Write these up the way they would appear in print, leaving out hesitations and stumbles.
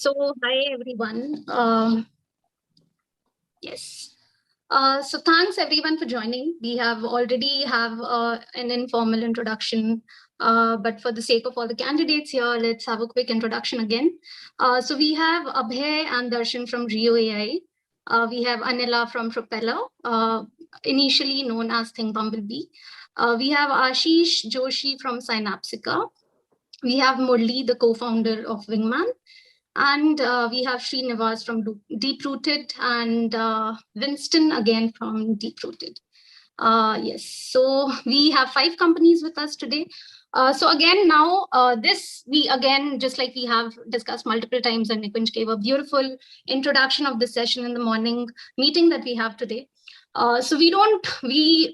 Hi everyone. Yes. So thanks everyone for joining. We have already have an informal introduction, but for the sake of all the candidates here, let's have a quick introduction again. So we have Abhay and Darshan from Rheo.ai. We have Anila from Propellor, initially known as Think Bumblebee. We have Ashish Joshi from Synapsica. We have Murli, the co-founder of Wingman. And we have Srinivas from DeepRooted and Winston again from DeepRooted. Yes, so we have 5 companies with us today. So again, now we again, just like we have discussed multiple times, and Nikunj gave a beautiful introduction of this session in the morning meeting that we have today. So we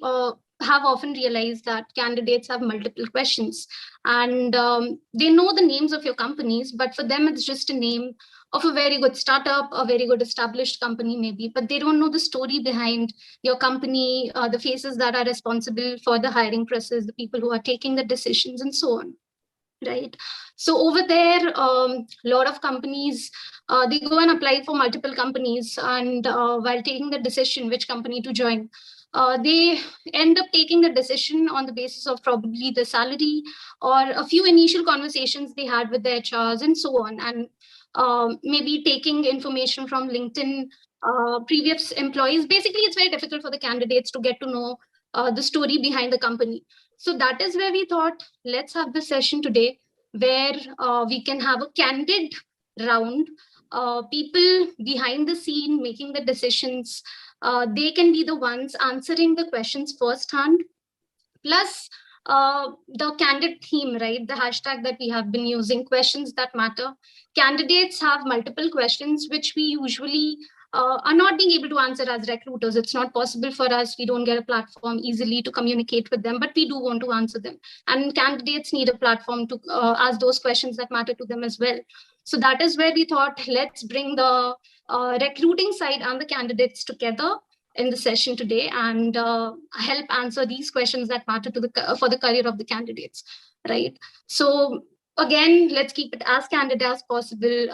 have often realized that candidates have multiple questions, and they know the names of your companies, but for them it's just a name of a very good startup, a very good established company maybe, but they don't know the story behind your company, the faces that are responsible for the hiring process, the people who are taking the decisions, and so on. Right. So over there, a lot of companies, they go and apply for multiple companies, and while taking the decision which company to join, they end up taking the decision on the basis of probably the salary or a few initial conversations they had with the HRs and so on, and maybe taking information from LinkedIn, previous employees. Basically, it's very difficult for the candidates to get to know the story behind the company. So that is where we thought, let's have this session today where we can have a candid round. People behind the scene making the decisions, they can be the ones answering the questions firsthand. Plus, the candid theme, right? The hashtag that we have been using, questions that matter. Candidates have multiple questions, which we usually are not being able to answer as recruiters. It's not possible for us. We don't get a platform easily to communicate with them, but we do want to answer them. And candidates need a platform to ask those questions that matter to them as well. So that is where we thought, let's bring the recruiting side and the candidates together in the session today and help answer these questions that matter to for the career of the candidates, right? So again, let's keep it as candid as possible.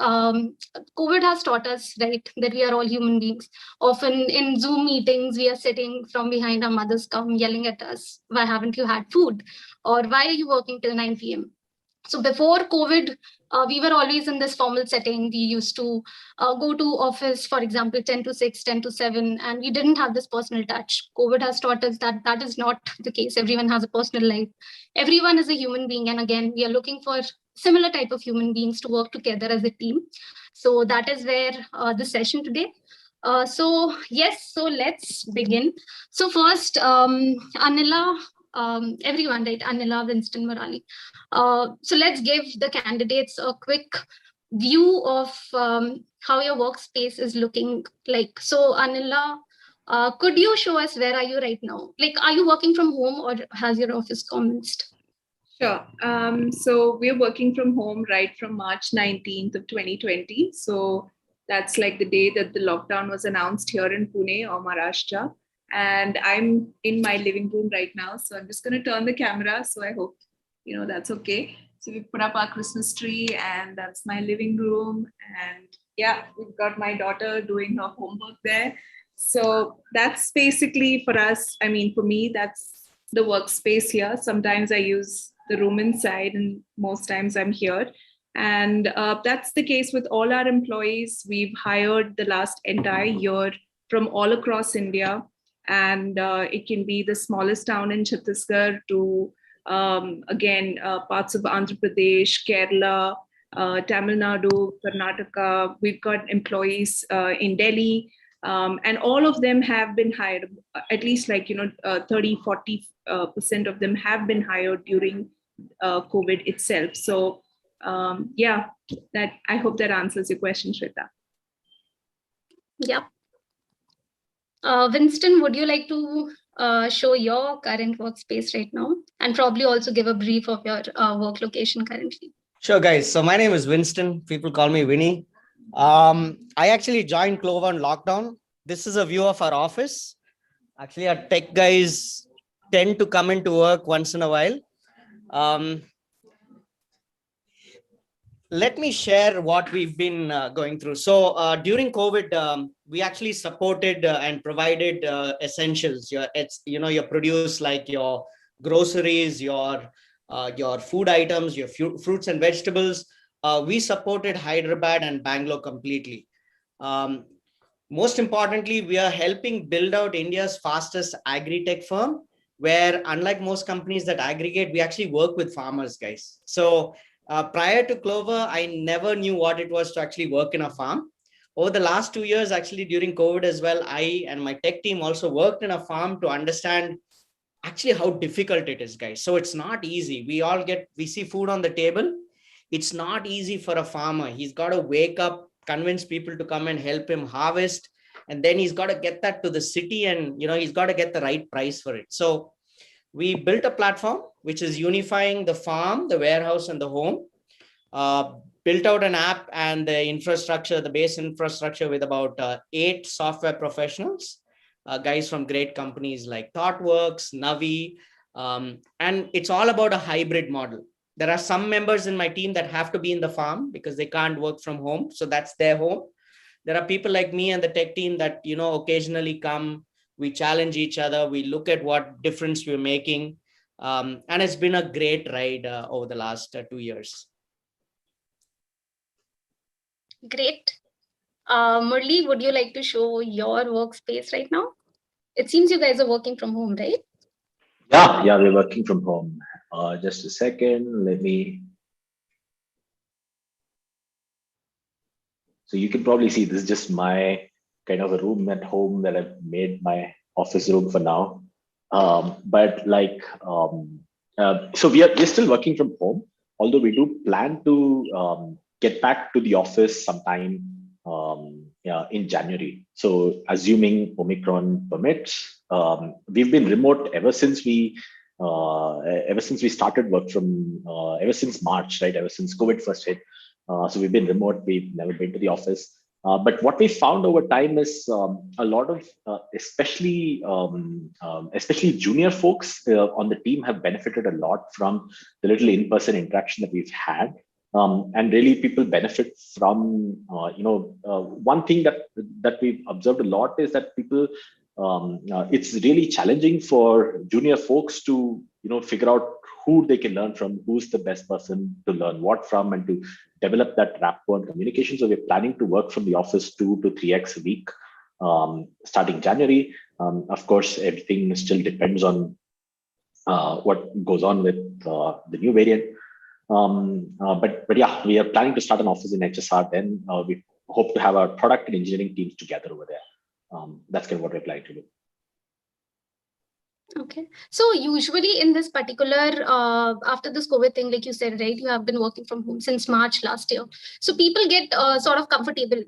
COVID has taught us, right, that we are all human beings. Often in Zoom meetings, we are sitting from behind, our mothers come yelling at us, why haven't you had food? Or why are you working till 9 p.m.? So before COVID, we were always in this formal setting. We used to go to office, for example, 10 to 6, 10 to 7, and we didn't have this personal touch. COVID has taught us that that is not the case. Everyone has a personal life. Everyone is a human being. And again, we are looking for similar type of human beings to work together as a team. So that is where the session today. So let's begin. So first, Anila, everyone, right? Anila, Winston, Murali. So let's give the candidates a quick view of how your workspace is looking like. So Anila, could you show us where are you right now? Like, are you working from home or has your office commenced? Sure. So we're working from home right from March 19th of 2020. So that's like the day that the lockdown was announced here in Pune or Maharashtra. And I'm in my living room right now. So I'm just going to turn the camera. So I hope, that's okay. So we put up our Christmas tree and that's my living room. And yeah, we've got my daughter doing her homework there. So that's basically for us. I mean, for me, that's the workspace here. Sometimes I use the room inside and most times I'm here. And that's the case with all our employees. We've hired the last entire year from all across India. And it can be the smallest town in Chhattisgarh to, parts of Andhra Pradesh, Kerala, Tamil Nadu, Karnataka. We've got employees in Delhi. And all of them have been hired, at least 30-40% of them have been hired during COVID itself. So that I hope that answers your question, Shweta. Yeah. Winston, would you like to show your current workspace right now and probably also give a brief of your work location currently? Sure, guys. So my name is Winston. People call me Winnie. I actually joined Clover on lockdown. This is a view of our office. Actually, our tech guys tend to come into work once in a while. let me share what we've been going through. So during COVID, we actually supported and provided essentials. Your produce like your groceries, your food items, your fruits and vegetables. We supported Hyderabad and Bangalore completely. Um, Most importantly, we are helping build out India's fastest agri-tech firm, where unlike most companies that aggregate, we actually work with farmers, guys. So prior to Clover, I never knew what it was to actually work in a farm. Over the last 2 years, actually during COVID as well, I and my tech team also worked in a farm to understand actually how difficult it is, guys. So it's not easy. We see food on the table. It's not easy for a farmer. He's got to wake up, convince people to come and help him harvest, and then he's got to get that to the city, and he's got to get the right price for it. So we built a platform which is unifying the farm, the warehouse, and the home. uh, Built out an app and the infrastructure, the base infrastructure, with about 8 software professionals, guys from great companies like ThoughtWorks, Navi, and it's all about a hybrid model. There are some members in my team that have to be in the farm because they can't work from home, so that's their home. There are people like me and the tech team that occasionally come. We challenge each other. We look at what difference we're making, and it's been a great ride over the last 2 years. Great. Murli, would you like to show your workspace right now? It seems you guys are working from home, right? Yeah, we're working from home. Just a second, let me. So you can probably see this is just my kind of a room at home that I've made my office room for now. But so we're still working from home, although we do plan to get back to the office sometime yeah, in January. So assuming Omicron permits, we've been remote ever since we started work from ever since March, right? Ever since COVID first hit. So we've been remote. We've never been to the office. But what we found over time is a lot of, especially junior folks on the team have benefited a lot from the little in-person interaction that we've had. And really, people benefit from, one thing that we've observed a lot is that people, it's really challenging for junior folks to, figure out who they can learn from, who's the best person to learn what from, and to develop that rapport and communication. So we're planning to work from the office 2 to 3x a week, starting January. Of course, everything still depends on what goes on with the new variant. But yeah, we are planning to start an office in HSR. Then we hope to have our product and engineering teams together over there. That's kind of what we're planning to do. Okay. So usually in this particular, after this COVID thing, like you said, right, you have been working from home since March last year. So people get sort of comfortable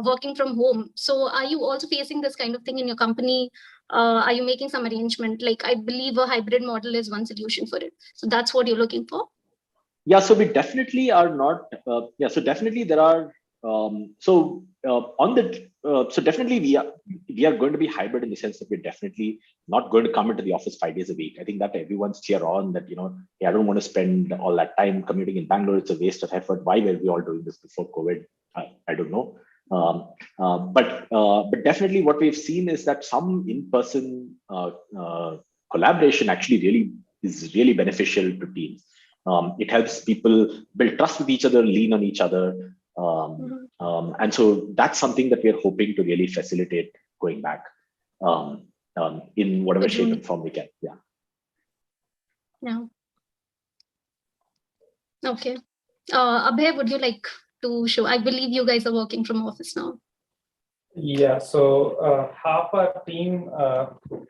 working from home. So are you also facing this kind of thing in your company? Are you making some arrangement? Like I believe a hybrid model is one solution for it. So that's what you're looking for? Yeah, so we definitely are not. So definitely there are. On the so definitely we are going to be hybrid in the sense that we're definitely not going to come into the office 5 days a week. I think that everyone's clear on that. Hey, I don't want to spend all that time commuting in Bangalore. It's a waste of effort. Why were we all doing this before COVID? I don't know. But definitely what we've seen is that some in-person collaboration actually really is really beneficial to teams. It helps people build trust with each other, lean on each other. And so that's something that we're hoping to really facilitate going back in whatever shape and form we can. Yeah. Yeah. Okay. Abhay, would you like to show? I believe you guys are working from office now. Yeah, so half our team,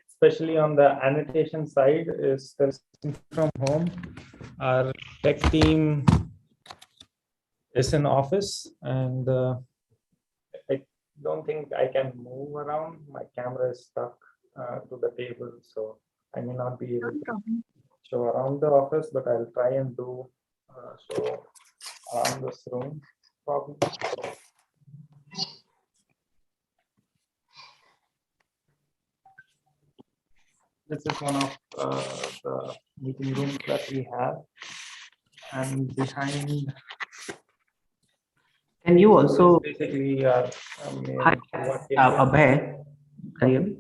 especially on the annotation side, is from home. Our tech team is in office, and I don't think I can move around. My camera is stuck to the table, so I may not be able to show around the office, but I'll try and do show around this room probably. This is one of the meeting rooms that we have, and behind Can you also basically hi, Abhay, can you hear me?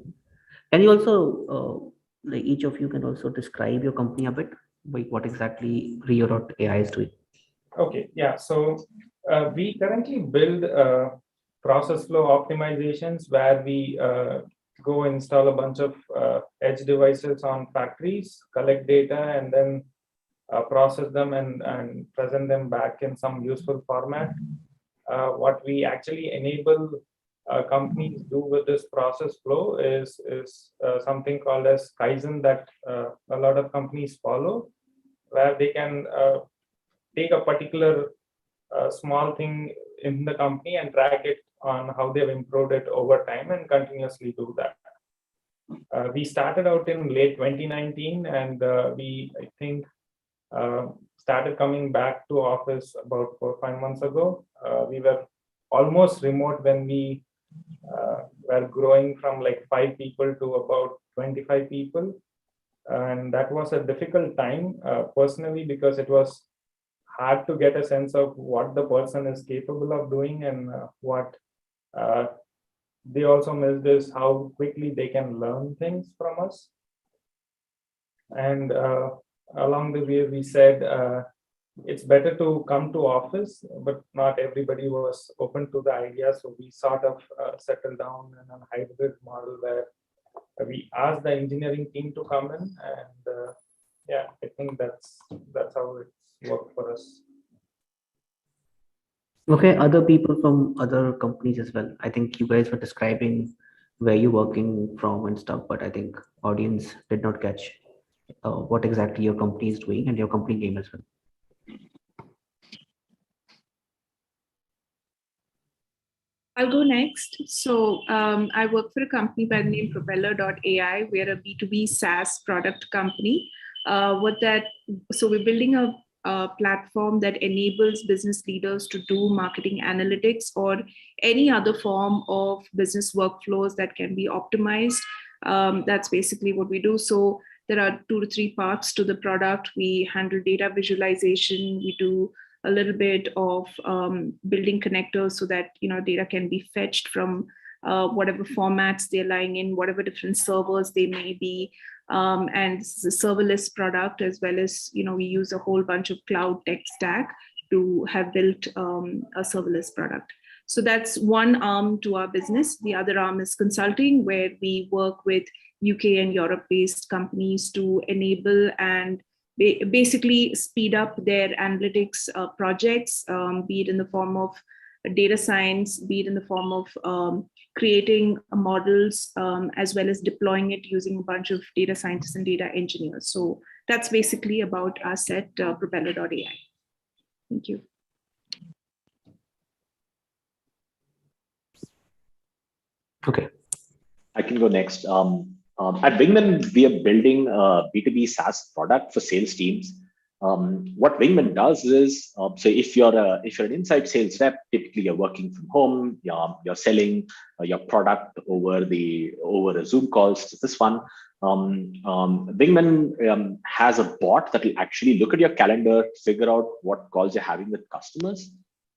Can you also like each of you can also describe your company a bit, like what exactly Rheo.ai is doing? Okay, yeah. So we currently build process flow optimizations where we go install a bunch of edge devices on factories, collect data, and then process them and present them back in some useful format. What we actually enable companies do with this process flow is something called as Kaizen that a lot of companies follow, where they can take a particular small thing in the company and track it on how they've improved it over time and continuously do that. We started out in late 2019 and I think, started coming back to office about 4 or 5 months ago. We were almost remote when we were growing from like 5 people to about 25 people. And that was a difficult time personally, because it was hard to get a sense of what the person is capable of doing and what they also missed is how quickly they can learn things from us. And along the way, we said it's better to come to office, but not everybody was open to the idea. So we sort of settled down in a hybrid model where we asked the engineering team to come in, and yeah, I think that's how it's worked for us. Okay, other people from other companies as well. I think you guys were describing where you're working from and stuff, but I think audience did not catch what exactly your company is doing and your company name as well. I'll go next. So I work for a company by the name Propellor.ai. We're a B2B SaaS product company. So we're building a platform that enables business leaders to do marketing analytics or any other form of business workflows that can be optimized. That's basically what we do. So there are 2 to 3 parts to the product. We handle data visualization. We do a little bit of building connectors so that data can be fetched from whatever formats they're lying in, whatever different servers they may be. And this is a serverless product, as well as we use a whole bunch of cloud tech stack to have built a serverless product. So that's one arm to our business. The other arm is consulting, where we work with UK and Europe-based companies to enable and basically speed up their analytics projects, be it in the form of data science, be it in the form of creating models, as well as deploying it using a bunch of data scientists and data engineers. So that's basically about us at Propellor.ai. Thank you. Okay. I can go next. At Wingman, we are building a B2B SaaS product for sales teams. What Wingman does is, so if you're an inside sales rep, typically you're working from home, you're selling your product over a Zoom call. So this one, Wingman has a bot that will actually look at your calendar, figure out what calls you're having with customers,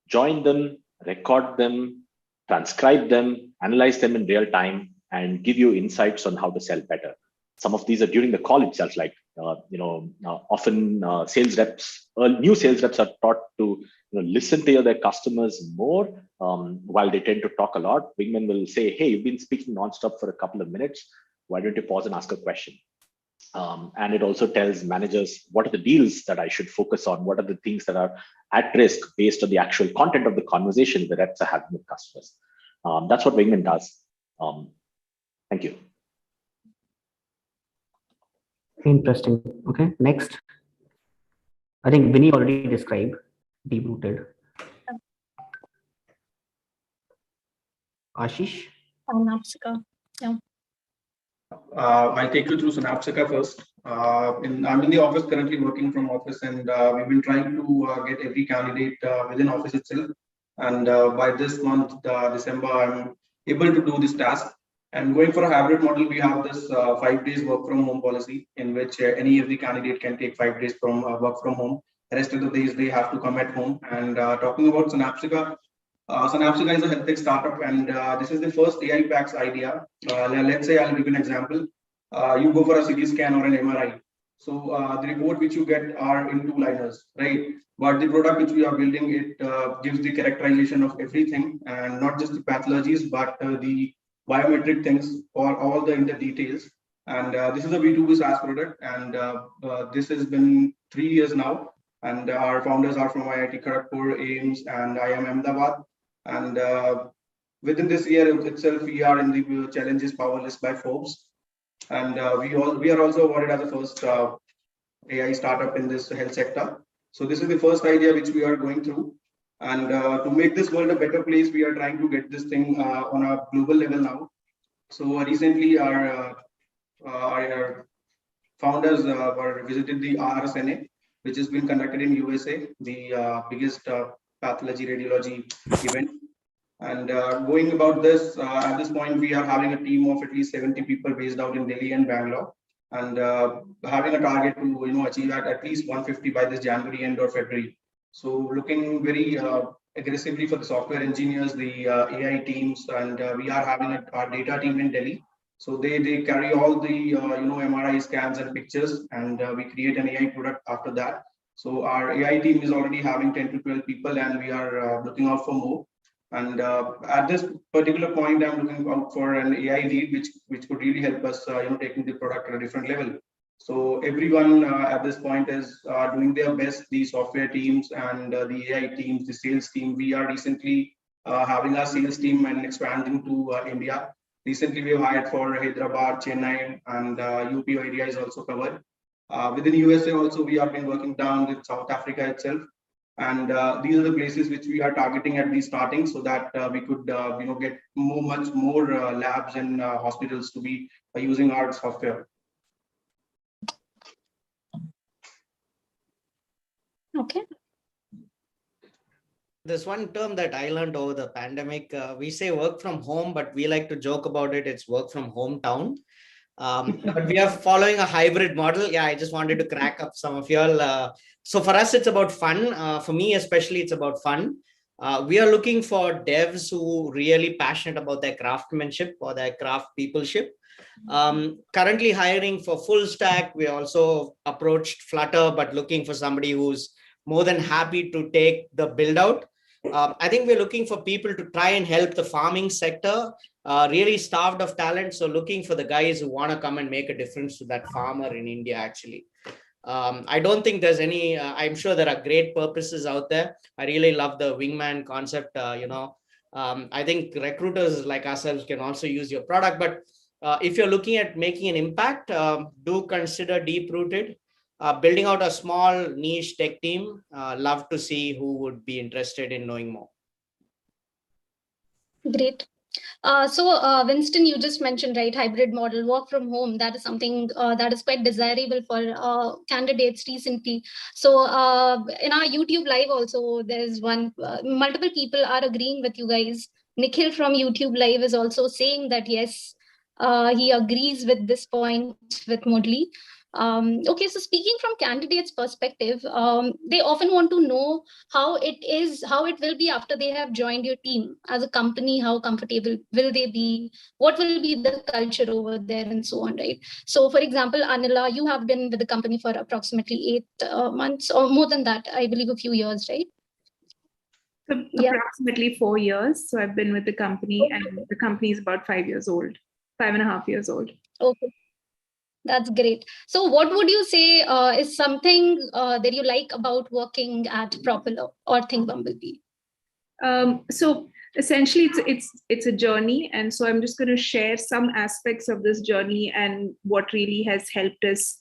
join them, record them, transcribe them, analyze them in real time, and give you insights on how to sell better. Some of these are during the call itself, like often new sales reps are taught to listen to their customers more, while they tend to talk a lot. Wingman will say, "Hey, you've been speaking nonstop for a couple of minutes. Why don't you pause and ask a question?" And it also tells managers what are the deals that I should focus on, what are the things that are at risk based on the actual content of the conversation the reps are having with customers. That's what Wingman does. Thank you. Interesting. Okay, next. I think Vinny already described DeepRooted. Ashish? Synapsica. Yeah. I'll take you through Synapsica first. I'm in the office currently, working from office, and we've been trying to get every candidate within office itself. And by this month, December, I'm able to do this task. And going for a hybrid model, we have this 5 days work from home policy, in which every candidate can take 5 days from work from home. The rest of the days they have to come at home. And talking about Synapsica, Synapsica is a health tech startup, and this is the first AI PACS idea. Let's say I'll give you an example. You go for a CT scan or an MRI. So the report which you get are in two-liners, right? But the product which we are building, it gives the characterization of everything, and not just the pathologies, but the biometric things or all the details. And this is a B2B SaaS product, and this has been 3 years now. And our founders are from IIT Kharagpur, AIMS, and IIM Ahmedabad. And within this year itself, we are in the Challenges Power list by Forbes. And we are also awarded as the first AI startup in this health sector. So this is the first idea which we are going through. And to make this world a better place, we are trying to get this thing on a global level now. So recently our founders were visited the RSNA, which has been conducted in USA, the biggest pathology radiology event. And going about this, at this point, we are having a team of at least 70 people based out in Delhi and Bangalore, and having a target to achieve at least 150 by this January end or February. So looking very aggressively for the software engineers, the AI teams, and we are having our data team in Delhi. So they carry all the MRI scans and pictures, and we create an AI product after that. So our AI team is already having 10 to 12 people, and we are looking out for more. And at this particular point, I'm looking out for an AI lead, which could really help us, taking the product at a different level. So everyone at this point is doing their best. The software teams and the AI teams, the sales team. We are recently having our sales team and expanding to India. Recently, we have hired for Hyderabad, Chennai, and UP area is also covered. Within USA also, we have been working down with South Africa itself. And these are the places which we are targeting at the starting, so that we could get much more labs and hospitals to be using our software. Okay. There's one term that I learned over the pandemic. We say work from home, but we like to joke about it. It's work from hometown. But we are following a hybrid model. Yeah, I just wanted to crack up some of y'all. So for us, it's about fun. For me, especially, it's about fun. We are looking for devs who really passionate about their craftsmanship or their craft peopleship. Currently hiring for full stack. We also approached Flutter, but looking for somebody who's more than happy to take the build out. I think we're looking for people to try and help the farming sector, really starved of talent. So looking for the guys who want to come and make a difference to that farmer in India, actually. I don't think there's any, I'm sure there are great purposes out there. I really love the Wingman concept, I think recruiters like ourselves can also use your product, but if you're looking at making an impact, do consider DeepRooted. Building out a small niche tech team. Love to see who would be interested in knowing more. Great. So Winston, you just mentioned, right, hybrid model, work from home. That is something that is quite desirable for candidates recently. So in our YouTube live also, there's one, multiple people are agreeing with you guys. Nikhil from YouTube live is also saying that, yes, he agrees with this point with Murli. Okay, so speaking from candidates' perspective, they often want to know how it will be after they have joined your team as a company. How comfortable will they be? What will be the culture over there, and so on, right? So, for example, Anila, you have been with the company for approximately 8 months or more than that, I believe, a few years, right? So approximately 4 years. So I've been with the company, and the company is about 5 years old, 5.5 years old. Okay. That's great. So what would you say is something that you like about working at Propellor or Think Bumblebee? So essentially it's a journey, and so I'm just going to share some aspects of this journey and what really has helped us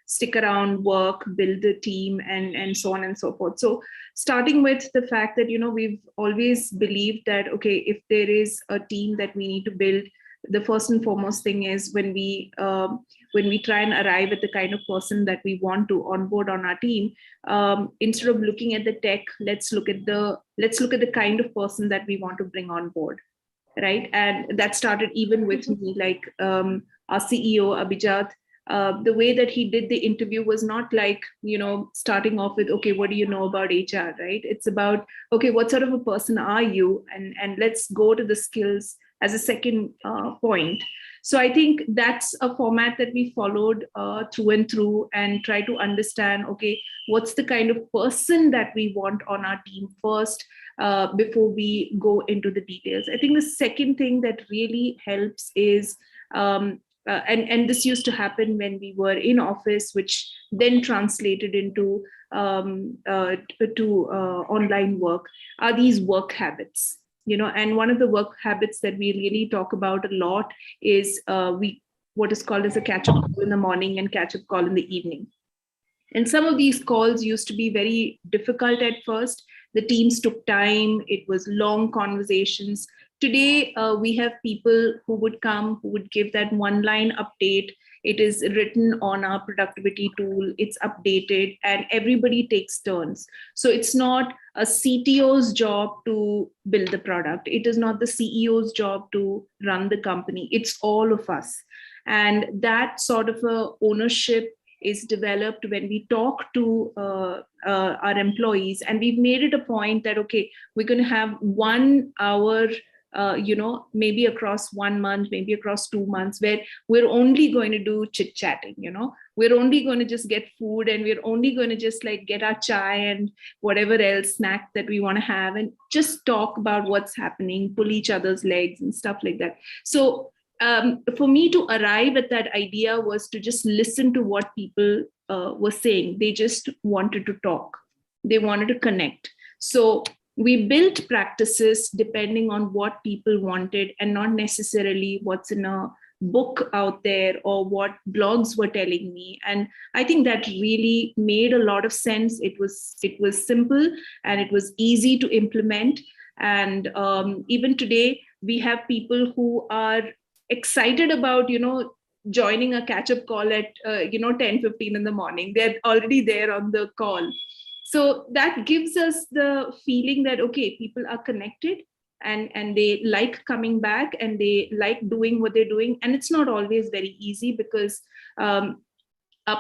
stick around, work, build the team, and so on and so forth. So starting with the fact that we've always believed that, okay, if there is a team that we need to build, the first and foremost thing is when we try and arrive at the kind of person that we want to onboard on our team, instead of looking at the tech, let's look at the kind of person that we want to bring on board, right? And that started even with me, like our CEO Abhijat. the way that he did the interview was not like, starting off with, okay, what do you know about HR, right? It's about, okay, what sort of a person are you? And let's go to the skills as a second point. So I think that's a format that we followed through and through, and try to understand, okay, what's the kind of person that we want on our team first, before we go into the details. I think the second thing that really helps is, and this used to happen when we were in office, which then translated into online work, are these work habits. And one of the work habits that we really talk about a lot is what is called as a catch-up call in the morning and catch-up call in the evening. And some of these calls used to be very difficult at first. The teams took time. It was long conversations. Today, we have people who would come, who would give that one-line update. It is written on our productivity tool. It's updated, and everybody takes turns. So it's not a CTO's job to build the product. It is not the CEO's job to run the company. It's all of us. And that sort of a ownership is developed when we talk to our employees, and we've made it a point that, okay, we're going to have 1 hour, maybe across 1 month, maybe across 2 months, where we're only going to do chit chatting. We're only going to just get food, and we're only going to just like get our chai and whatever else snack that we want to have, and just talk about what's happening, pull each other's legs and stuff like that. So for me to arrive at that idea was to just listen to what people were saying. They just wanted to talk. They wanted to connect. So we built practices depending on what people wanted, and not necessarily what's in a book out there or what blogs were telling me. And I think that really made a lot of sense. It was simple, and it was easy to implement. And even today, we have people who are excited about joining a catch-up call at 10:15 in the morning. They're already there on the call. So that gives us the feeling that, okay, people are connected, and they like coming back, and they like doing what they're doing. And it's not always very easy, because our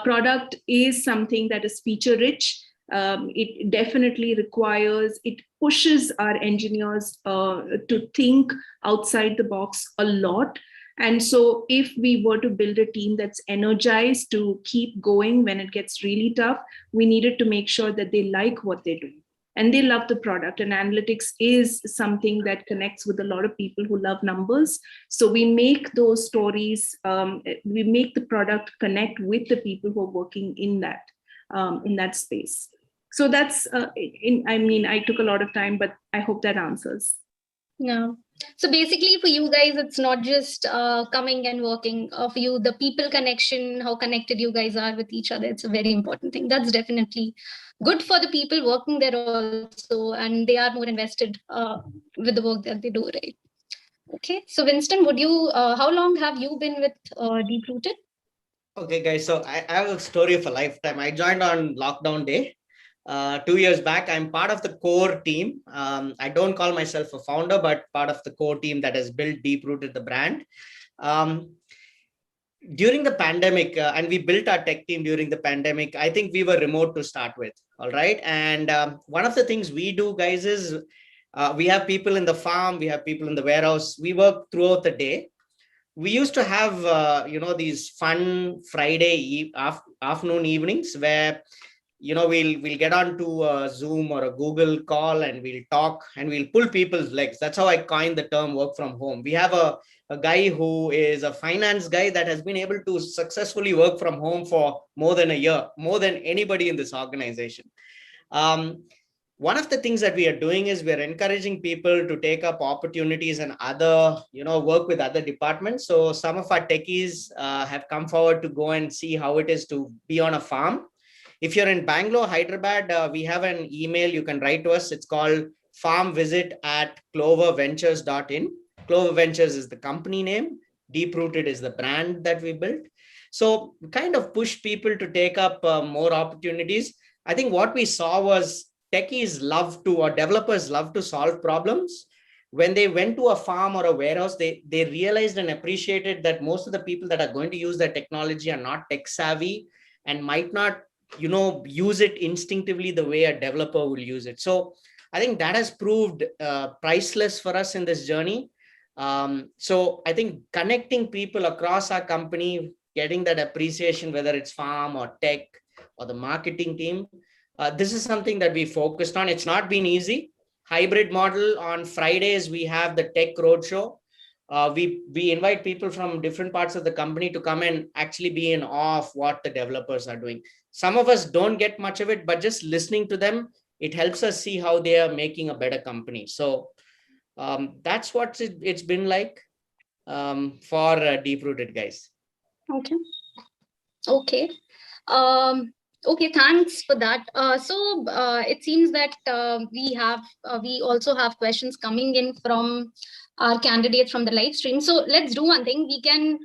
product is something that is feature rich. It definitely requires, it pushes our engineers to think outside the box a lot. And so if we were to build a team that's energized to keep going when it gets really tough, we needed to make sure that they like what they're doing and they love the product. And analytics is something that connects with a lot of people who love numbers. So we make those stories, we make the product connect with the people who are working in that space. So that's, I took a lot of time, but I hope that answers. Yeah. So basically for you guys, it's not just coming and working. For you, the people connection, how connected you guys are with each other, it's a very important thing. That's definitely good for the people working there also, and they are more invested with the work that they do, right? Okay. So Winston, would you, how long have you been with DeepRooted? Okay, guys. So I have a story of a lifetime. I joined on lockdown day. 2 years back. I'm part of the core team. I don't call myself a founder, but part of the core team that has built DeepRooted, the brand. During the pandemic, and we built our tech team during the pandemic, I think we were remote to start with. All right. And one of the things we do, guys, is we have people in the farm, we have people in the warehouse, we work throughout the day. We used to have, these fun Friday afternoon evenings where we'll get on to a Zoom or a Google call, and we'll talk and we'll pull people's legs. That's how I coined the term work from home. We have a guy who is a finance guy that has been able to successfully work from home for more than a year, more than anybody in this organization. One of the things that we are doing is we're encouraging people to take up opportunities and other, work with other departments. So some of our techies have come forward to go and see how it is to be on a farm. If you're in Bangalore, Hyderabad, we have an email you can write to us. It's called farmvisit@cloverventures.in. Clover Ventures is the company name. DeepRooted is the brand that we built. So we kind of push people to take up more opportunities. I think what we saw was techies love to, or developers love to solve problems. when they went to a farm or a warehouse, they realized and appreciated that most of the people that are going to use the technology are not tech savvy and might not, use it instinctively the way a developer will use it. So I think that has proved priceless for us in this journey. So I think connecting people across our company, getting that appreciation, whether it's farm or tech or the marketing team, this is something that we focused on. It's not been easy. Hybrid model. On Fridays, we have the tech roadshow. We invite people from different parts of the company to come and actually be in awe of what the developers are doing. Some of us don't get much of it, but just listening to them, it helps us see how they are making a better company. So that's what it's been like for DeepRooted, guys. Okay. Okay. Okay, thanks for that. So it seems that we also have questions coming in from our candidates from the live stream. So let's do one thing. We can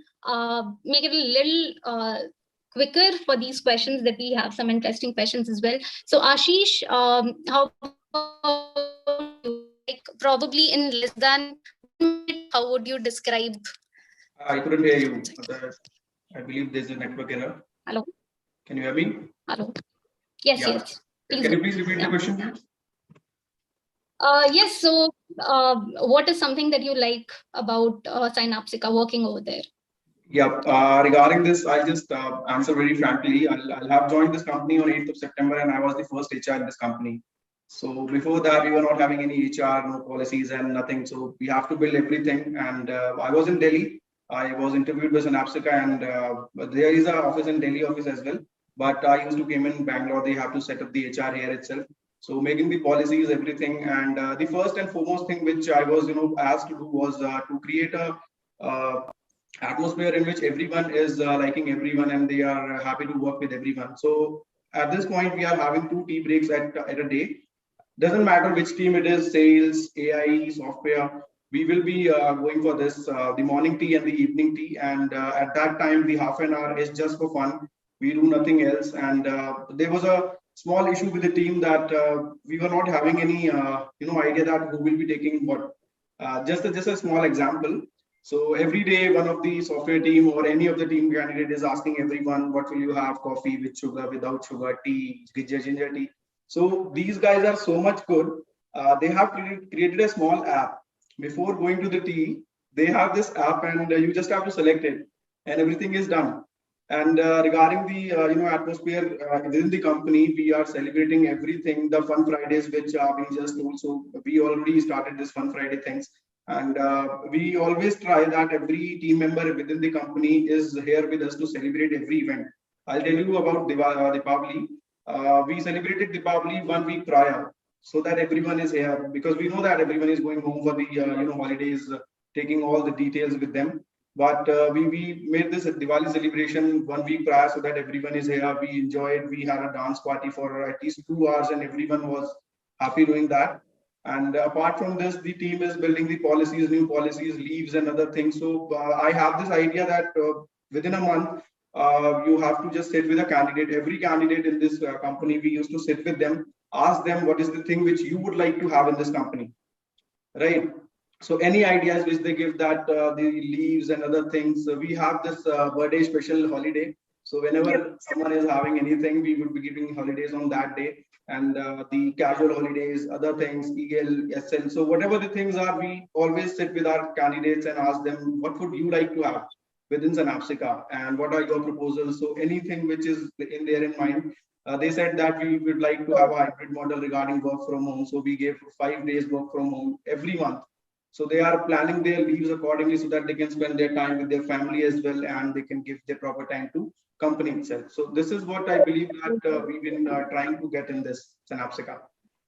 make it a little quicker for these questions, that we have some interesting questions as well. So Ashish, how about you? Like, probably in less than 1 minute, how would you describe? I couldn't hear you. I believe there's a network error. Hello. Can you hear me? Hello. Yes, Yeah. yes. Please Can go. you please repeat the question, please? Yes. So, what is something that you like about Synapsica working over there? Yeah. Regarding this, I'll just answer very frankly. I'll have joined this company on 8th of September, and I was the first HR in this company. So before that, we were not having any HR, no policies and nothing. So we have to build everything. And I was in Delhi. I was interviewed by Synapsica, and there is an office in Delhi office as well. But I used to came in Bangalore. They have to set up the HR here itself. So making the policies, everything. And the first and foremost thing which I was, asked to do was to create a atmosphere in which everyone is liking everyone and they are happy to work with everyone. So at this point, we are having 2 tea breaks at a day. Doesn't matter which team it is, sales, AI, software, we will be going for this, the morning tea and the evening tea. And at that time, the half an hour is just for fun. We do nothing else. And there was a small issue with the team that we were not having any, idea that who will be taking what. Just a small example. So every day, one of the software team or any of the team candidate is asking everyone, what will you have? Coffee with sugar, without sugar, tea, ginger tea. So these guys are so much good. They have created a small app. Before going to the tea, they have this app, and you just have to select it, and everything is done. And regarding the atmosphere within the company, we are celebrating everything. The Fun Fridays, which we just told, so we already started this Fun Friday things. And we always try that every team member within the company is here with us to celebrate every event. I'll tell you about Deepavali. We celebrated Deepavali 1 week prior, so that everyone is here, because we know that everyone is going home for the holidays, taking all the details with them. But we made this Diwali celebration 1 week prior, so that everyone is here. We enjoyed. We had a dance party for at least 2 hours, and everyone was happy doing that. And apart from this, the team is building the policies, new policies, leaves, and other things. So I have this idea that within a month, you have to just sit with a candidate. Every candidate in this company, we used to sit with them, ask them what is the thing which you would like to have in this company, right? So any ideas which they give, that the leaves and other things. We have this birthday special holiday. So whenever someone is having anything, we would be giving holidays on that day. And the casual holidays, other things, EL, SL. So whatever the things are, we always sit with our candidates and ask them, what would you like to have within Synapsica, and what are your proposals? So anything which is in there in mind. They said that we would like to have a hybrid model regarding work from home. So we gave 5 days work from home every month. So they are planning their leaves accordingly, so that they can spend their time with their family as well, and they can give their proper time to company itself. So this is what I believe that we've been trying to get in this Synapsica.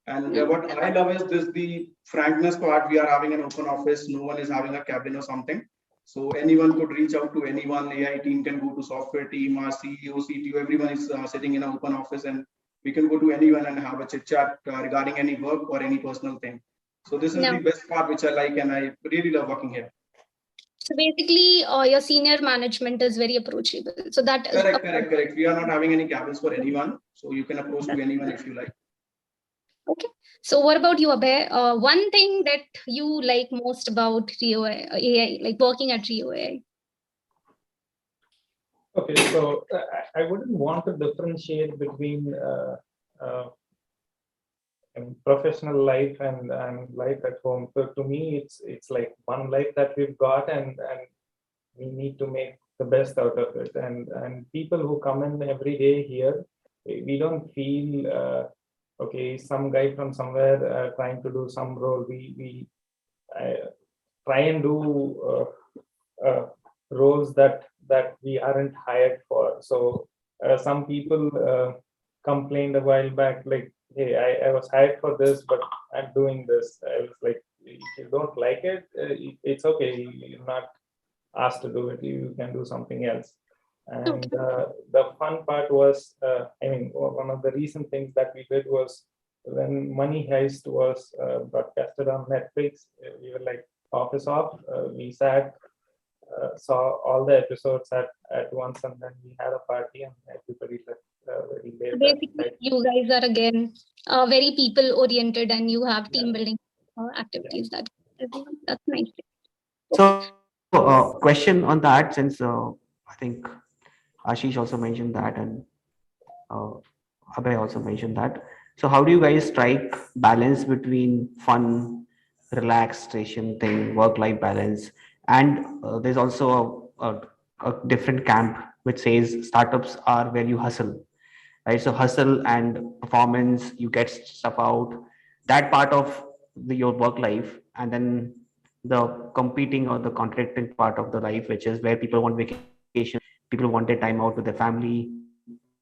And what I love is this, the frankness part. We are having an open office. No one is having a cabin or something. So anyone could reach out to anyone. AI team can go to software team, our CEO, CTO, everyone is sitting in an open office, and we can go to anyone and have a chit chat regarding any work or any personal thing. So this is the best part which I like, and I really love working here. So basically, your senior management is very approachable. So that is correct. We are not having any cabins for anyone, so you can approach to anyone if you like. Okay. So what about you, Abhay? One thing that you like most about Rheo AI, like working at Rheo AI? Okay, so I wouldn't want to differentiate between professional life and life at home. So to me, it's like one life that we've got, and we need to make the best out of it. And people who come in every day here, we don't feel okay, some guy from somewhere trying to do some role. We try and do roles that we aren't hired for. So some people complained a while back, like, hey, I was hired for this, but I'm doing this. I was like, if you don't like it, it's okay. You're not asked to do it. You can do something else. And the fun part was, I mean, one of the recent things that we did was when Money Heist was broadcasted on Netflix, we were like, office off. We sat, saw all the episodes at once, and then we had a party, and everybody left very late. Basically, you guys are again very people oriented, and you have team building activities. That's nice. So, question on that, since I think Ashish also mentioned that, and uh, Abhay also mentioned that. So, how do you guys strike balance between fun, relaxation thing, work-life balance, and there's also a different camp which says startups are where you hustle, right? So hustle and performance, you get stuff out, that part of your work life, and then the competing or the contradicting part of the life, which is where people want vacation, people want their time out with their family.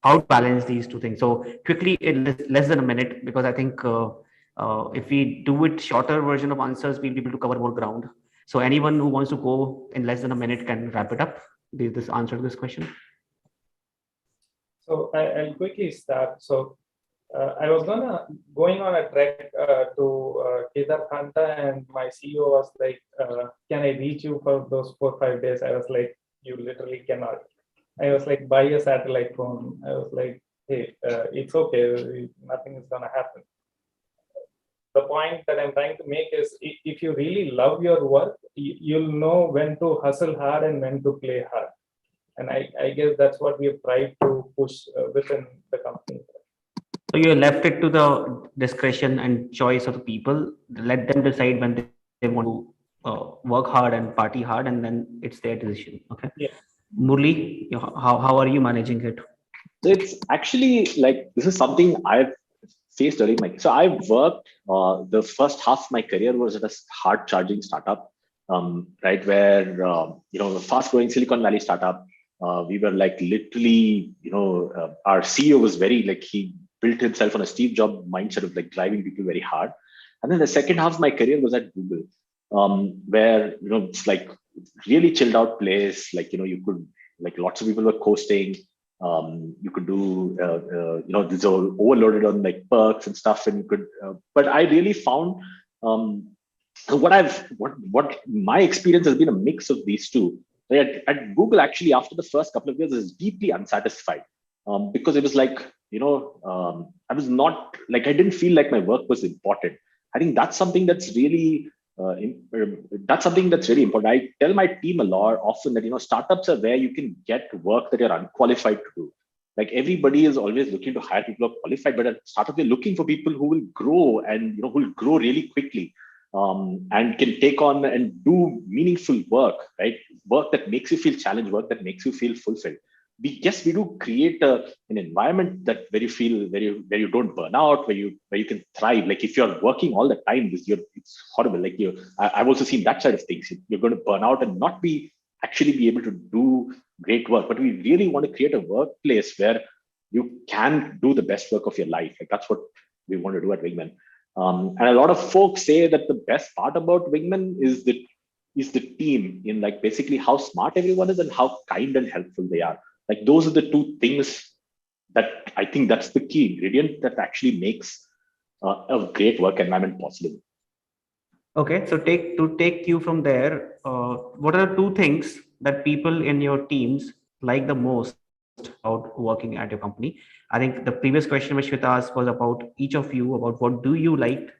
How to balance these two things? So quickly, in less than a minute, because I think if we do it shorter version of answers, we'll be able to cover more ground. So anyone who wants to go in less than a minute can wrap it up. This answer to this question. So I'll quickly start. So I was going on a trek to Kedarkanta, and my CEO was like, "Can I reach you for those 4 or 5 days?" I was like, "You literally cannot." I was like, "Buy a satellite phone." I was like, "Hey, it's okay. Nothing is gonna happen." The point that I'm trying to make is, if you really love your work, you'll know when to hustle hard and when to play hard. And I guess that's what we have tried to push within the company. So you left it to the discretion and choice of the people. Let them decide when they want to work hard and party hard, and then it's their decision. Okay. Yeah. Murli, how are you managing it? So it's actually like, this is something I've faced during my, so I've worked, the first half of my career was at a hard charging startup, right? Where, a fast growing Silicon Valley startup. We were like literally, our CEO was very like, he built himself on a Steve Jobs mindset of like driving people very hard. And then the second half of my career was at Google, where, it's like really chilled out place. Like, you could, like, lots of people were coasting. You could do, these are overloaded on like perks and stuff, and you could. But I really found what my experience has been a mix of these two. At Google, actually, after the first couple of years, I was deeply unsatisfied because it was like, I was not like, I didn't feel like my work was important. I think that's something that's really important. I tell my team a lot often that, startups are where you can get work that you're unqualified to do. Like, everybody is always looking to hire people who are qualified, but at startup, they're looking for people who will grow and who will grow really quickly, and can take on and do meaningful work, right? Work that makes you feel challenged, work that makes you feel fulfilled. We do create an environment that where you don't burn out, where you can thrive. Like, if you're working all the time, it's horrible. Like, I've also seen that side of things. You're going to burn out and not be able to do great work. But we really want to create a workplace where you can do the best work of your life. Like, that's what we want to do at Wingman. And a lot of folks say that the best part about Wingman is the team, in like basically how smart everyone is and how kind and helpful they are. Like, those are the two things that I think that's the key ingredient that actually makes a great work environment possible. Okay, so take you from there. What are the two things that people in your teams like the most about working at your company? I think the previous question which Shweta asked was about each of you, about what do you like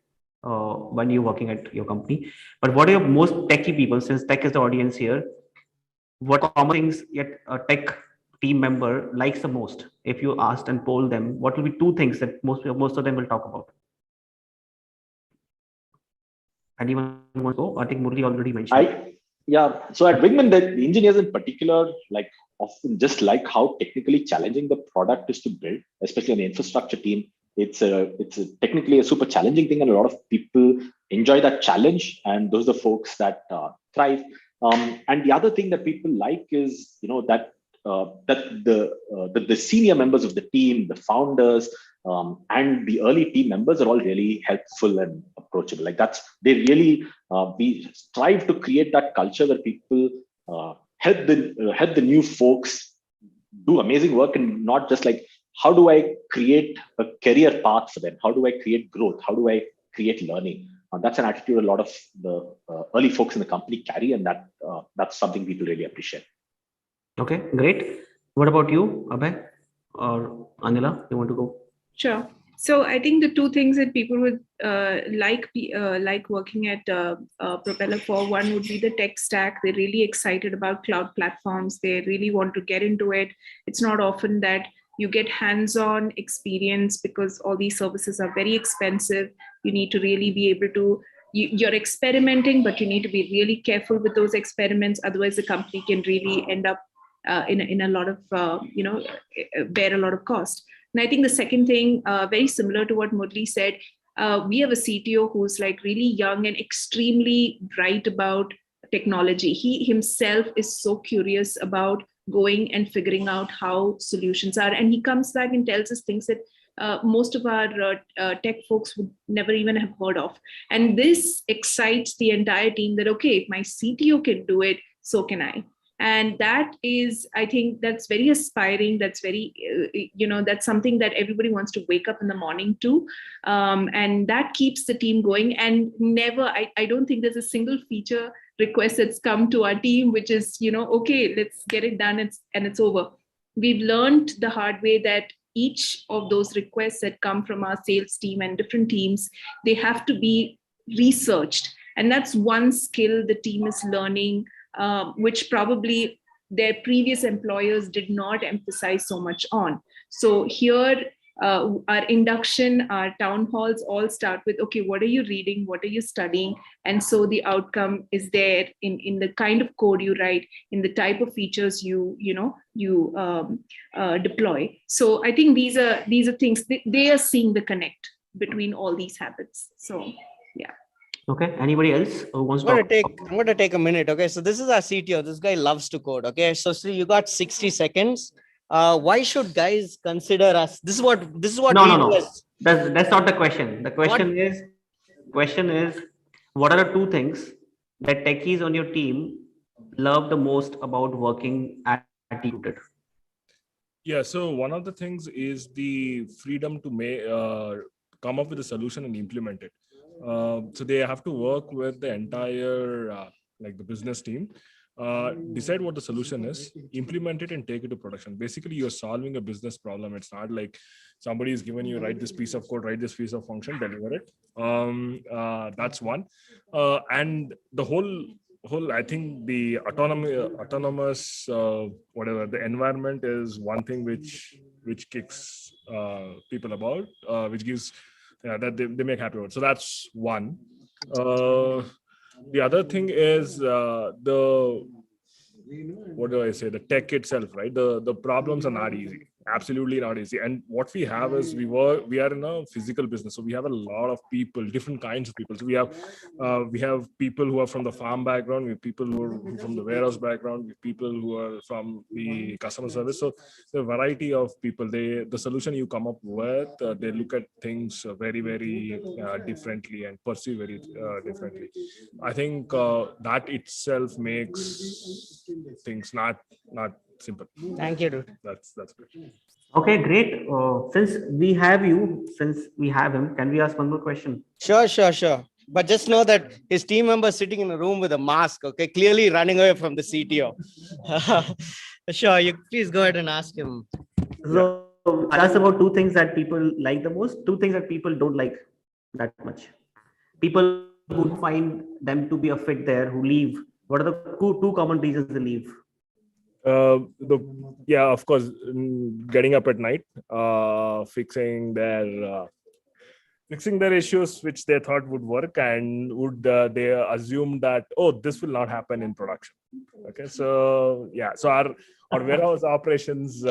when you're working at your company. But what are your most techie people, since tech is the audience here, what common things yet a tech team member likes the most? If you asked and poll them, what will be two things that most of them will talk about? Anyone want to go? I think Murli already mentioned. So at Wingman, the engineers in particular, like often just like how technically challenging the product is to build, especially on the infrastructure team. It's technically a super challenging thing, and a lot of people enjoy that challenge, and those are the folks that thrive. And the other thing that people like is, that the senior members of the team, the founders, and the early team members are all really helpful and approachable. Like we strive to create that culture where people help the new folks do amazing work, and not just like, how do I create a career path for them? How do I create growth? How do I create learning? That's an attitude a lot of the early folks in the company carry, and that's something people really appreciate. Okay, great. What about you, Abhay or Anila? You want to go? Sure. So I think the two things that people would like working at Propeller for, one would be the tech stack. They're really excited about cloud platforms. They really want to get into it. It's not often that you get hands-on experience because all these services are very expensive. You need to really be able to, you're experimenting, but you need to be really careful with those experiments. Otherwise, the company can really end up in a lot of, bear a lot of cost. And I think the second thing, very similar to what Murli said, we have a CTO who's like really young and extremely bright about technology. He himself is so curious about going and figuring out how solutions are. And he comes back and tells us things that most of our tech folks would never even have heard of. And this excites the entire team that, okay, if my CTO can do it, so can I. And that is, I think that's very aspiring. That's very, that's something that everybody wants to wake up in the morning to. And that keeps the team going. And never, I don't think there's a single feature request that's come to our team, which is, okay, let's get it done and it's over. We've learned the hard way that each of those requests that come from our sales team and different teams, they have to be researched. And that's one skill the team is learning, which probably their previous employers did not emphasize so much on. So here, our induction, our town halls all start with, okay, what are you reading? What are you studying? And so the outcome is there in the kind of code you write, in the type of features you deploy. So I think these are things, they are seeing the connect between all these habits. So, yeah. Okay. Anybody else who wants I'm going to take a minute. Okay. So this is our CTO. This guy loves to code. Okay. So Sri, you got 60 seconds. Why should guys consider us? This is what No. That's not the question. The question is, what are the two things that techies on your team love the most about working at DeepRooted? Yeah. So one of the things is the freedom to come up with a solution and implement it. So they have to work with the entire the business team, decide what the solution is, implement it, and take it to production. Basically, you're solving a business problem. It's not like somebody is given you, write this piece of code, write this piece of function, deliver it. That's one. And the whole I think the autonomous whatever the environment is one thing which kicks people about, which gives that they make happy about. So that's one. The other thing is the tech itself, right? The problems are not easy. Absolutely not easy. And what we have is we are in a physical business, so we have a lot of people, different kinds of people. So we have people who are from the farm background, we have people who are from the warehouse background, we have people who are from the customer service. So the variety of people, the solution you come up with, they look at things very, very differently and perceive very differently. I think that itself makes things not simple. Thank you, dude. That's good. Okay, great. Since we have him, can we ask one more question? Sure. But just know that his team member is sitting in a room with a mask, okay, clearly running away from the CTO. Sure, you please go ahead and ask him. So I'll ask about two things that people like the most, two things that people don't like that much. People who find them to be a fit there, who leave. What are the two common reasons they leave? Of course, getting up at night, fixing their issues which they thought would work, and would they assume that, oh, this will not happen in production. Okay, so yeah, so our warehouse operations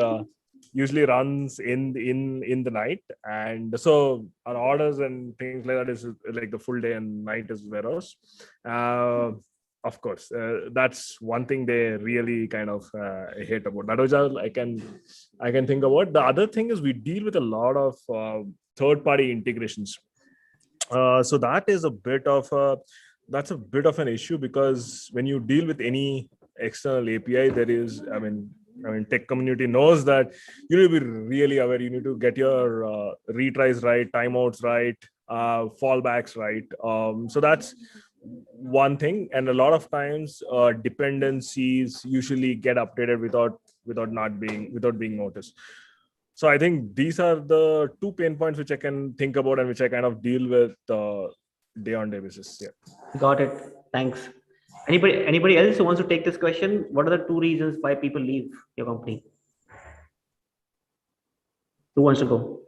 usually runs in the night, and so our orders and things like that is like the full day, and night is warehouse. Of course, that's one thing they really kind of hate about that, which I can think about. The other thing is we deal with a lot of third-party integrations. So that's a bit of an issue, because when you deal with any external API, there is, I mean, tech community knows that you need to be really aware. You need to get your retries right, timeouts right, fallbacks right. So that's one thing, and a lot of times dependencies usually get updated without being noticed. So I think these are the two pain points which I can think about and which I kind of deal with day on day basis. Yeah. Got it. Thanks. Anybody else who wants to take this question? What are the two reasons why people leave your company? Who wants to go?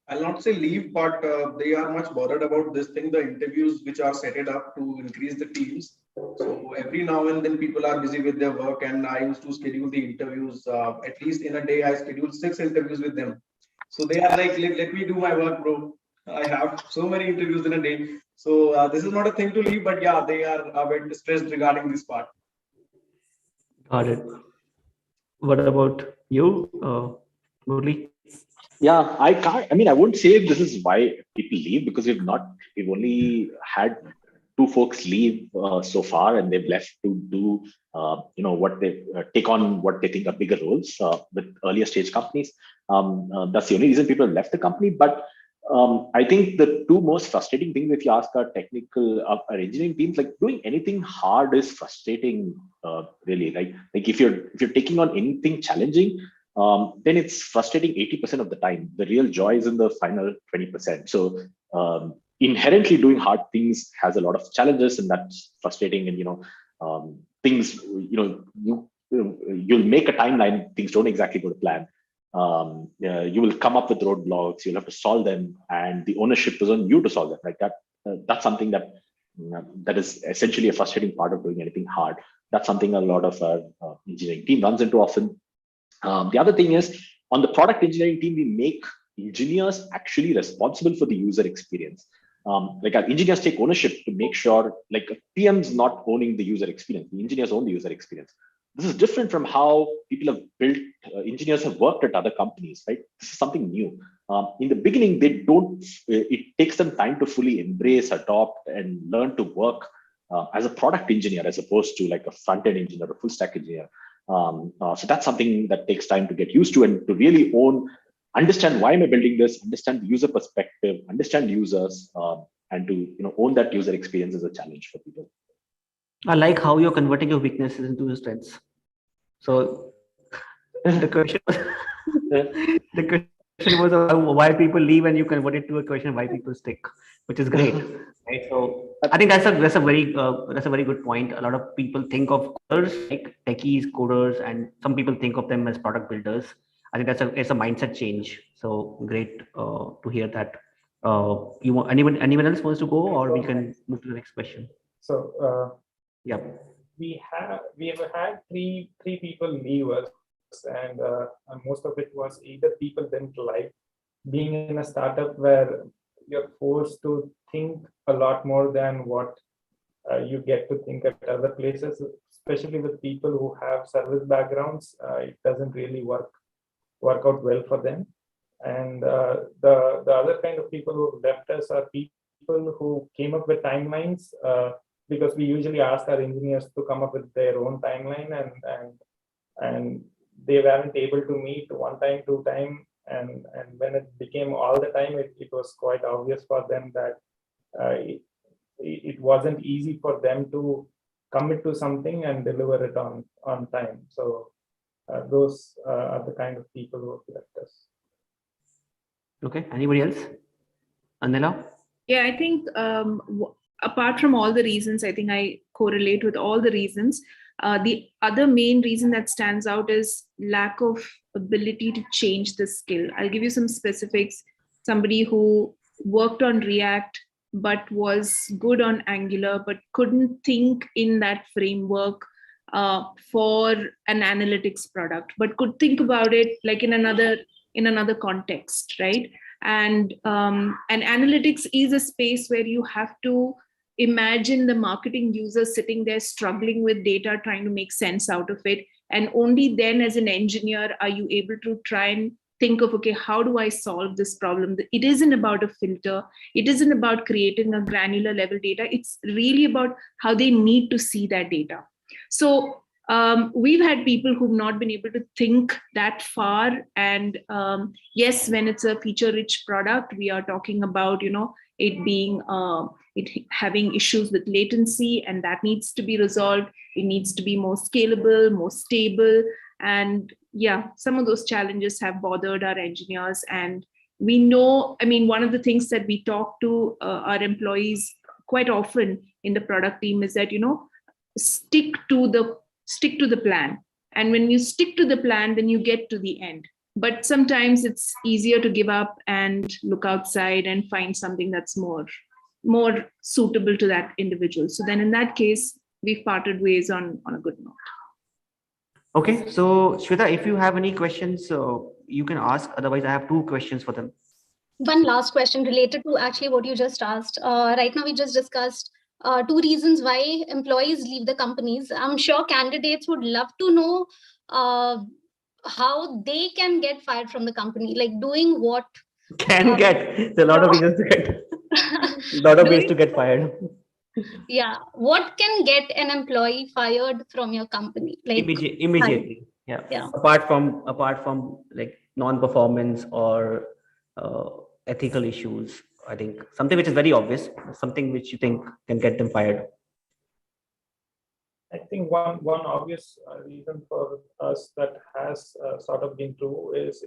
I'll not say leave, but they are much bothered about this thing, the interviews which are set it up to increase the teams. So every now and then people are busy with their work, and I used to schedule the interviews. At least in a day, I schedule 6 interviews with them. So they are like, let me do my work, bro. I have so many interviews in a day. So this is not a thing to leave, but yeah, they are a bit stressed regarding this part. Got it. What about you, Murli? Yeah, I can't. I mean, I wouldn't say this is why people leave, because we've only had two folks leave so far, and they've left to do, what they take on what they think are bigger roles with earlier stage companies. That's the only reason people have left the company. But I think the two most frustrating things, if you ask our our engineering teams, like doing anything hard is frustrating, really. Like if you're taking on anything challenging, then it's frustrating 80% of the time. The real joy is in the final 20%. So inherently doing hard things has a lot of challenges, and that's frustrating. And things, you'll make a timeline, things don't exactly go to plan. You will come up with roadblocks, you'll have to solve them, and the ownership is on you to solve them. Like that, that's something that is essentially a frustrating part of doing anything hard. That's something a lot of our engineering team runs into often. The other thing is, on the product engineering team, we make engineers actually responsible for the user experience. Like our engineers take ownership to make sure, like PM's not owning the user experience, the engineers own the user experience. This is different from how people have built, engineers have worked at other companies, right? This is something new. In the beginning, they don't, it takes them time to fully embrace, adopt, and learn to work as a product engineer, as opposed to like a front-end engineer or full stack engineer. So that's something that takes time to get used to, and to really understand why am I building this, understand the user perspective, understand users, and to own that user experience is a challenge for people. I like how you're converting your weaknesses into your strengths. So the question was, the question was why people leave, and you convert it to a question why people stick, which is great. Right? So I think that's a very good point. A lot of people think of coders like techies, coders, and some people think of them as product builders. I think it's a mindset change. So great to hear that. You want anyone else wants to go, or we can move to the next question. So yeah, we have had three people leave us, and most of it was either people didn't like being in a startup where you're forced to think a lot more than what you get to think at other places, especially with people who have service backgrounds. It doesn't really work out well for them. And the other kind of people who left us are people who came up with timelines, because we usually ask our engineers to come up with their own timeline, and they weren't able to meet one time, two time, and when it became all the time, it was quite obvious for them that it wasn't easy for them to commit to something and deliver it on time. So those are the kind of people who reflect us. Okay, anybody else? Anila? Yeah, I think apart from all the reasons, I think I correlate with all the reasons. The other main reason that stands out is lack of ability to change the skill. I'll give you some specifics. Somebody who worked on React but was good on Angular but couldn't think in that framework for an analytics product, but could think about it like in another context, right? And analytics is a space where you have to imagine the marketing user sitting there struggling with data, trying to make sense out of it. And only then as an engineer are you able to try and think of, okay, how do I solve this problem? It isn't about a filter. It isn't about creating a granular level data. It's really about how they need to see that data. So we've had people who've not been able to think that far. And yes, when it's a feature-rich product, we are talking about, it being it having issues with latency, and that needs to be resolved. It needs to be more scalable, more stable. And yeah, some of those challenges have bothered our engineers. And we know, one of the things that we talk to our employees quite often in the product team is that, stick to the plan. And when you stick to the plan, then you get to the end. But sometimes it's easier to give up and look outside and find something that's more suitable to that individual. So then in that case, we've parted ways on a good note. Okay, so Shweta, if you have any questions, you can ask. Otherwise, I have 2 questions for them. One last question related to actually what you just asked. Right now, we just discussed 2 reasons why employees leave the companies. I'm sure candidates would love to know how they can get fired from the company, like doing what? There's a lot of reasons to get, a lot of ways to get fired. Yeah, what can get an employee fired from your company? Like immediately. Yeah. Apart from like non-performance or ethical issues, I think something which is very obvious, something which you think can get them fired. I think one obvious reason for us that has sort of been true is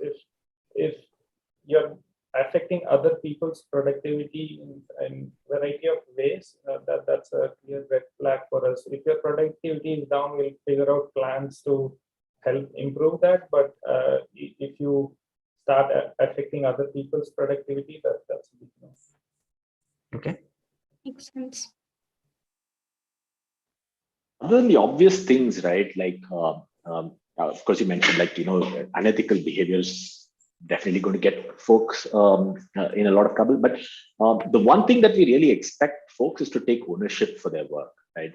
if you're affecting other people's productivity in variety of ways, that's a clear red flag for us. If your productivity is down, we'll figure out plans to help improve that. But if you start affecting other people's productivity, that's a big no. Okay. Makes sense. Other than the obvious things, right? Like, of course, you mentioned unethical behaviors definitely going to get folks in a lot of trouble. But the one thing that we really expect folks is to take ownership for their work, right?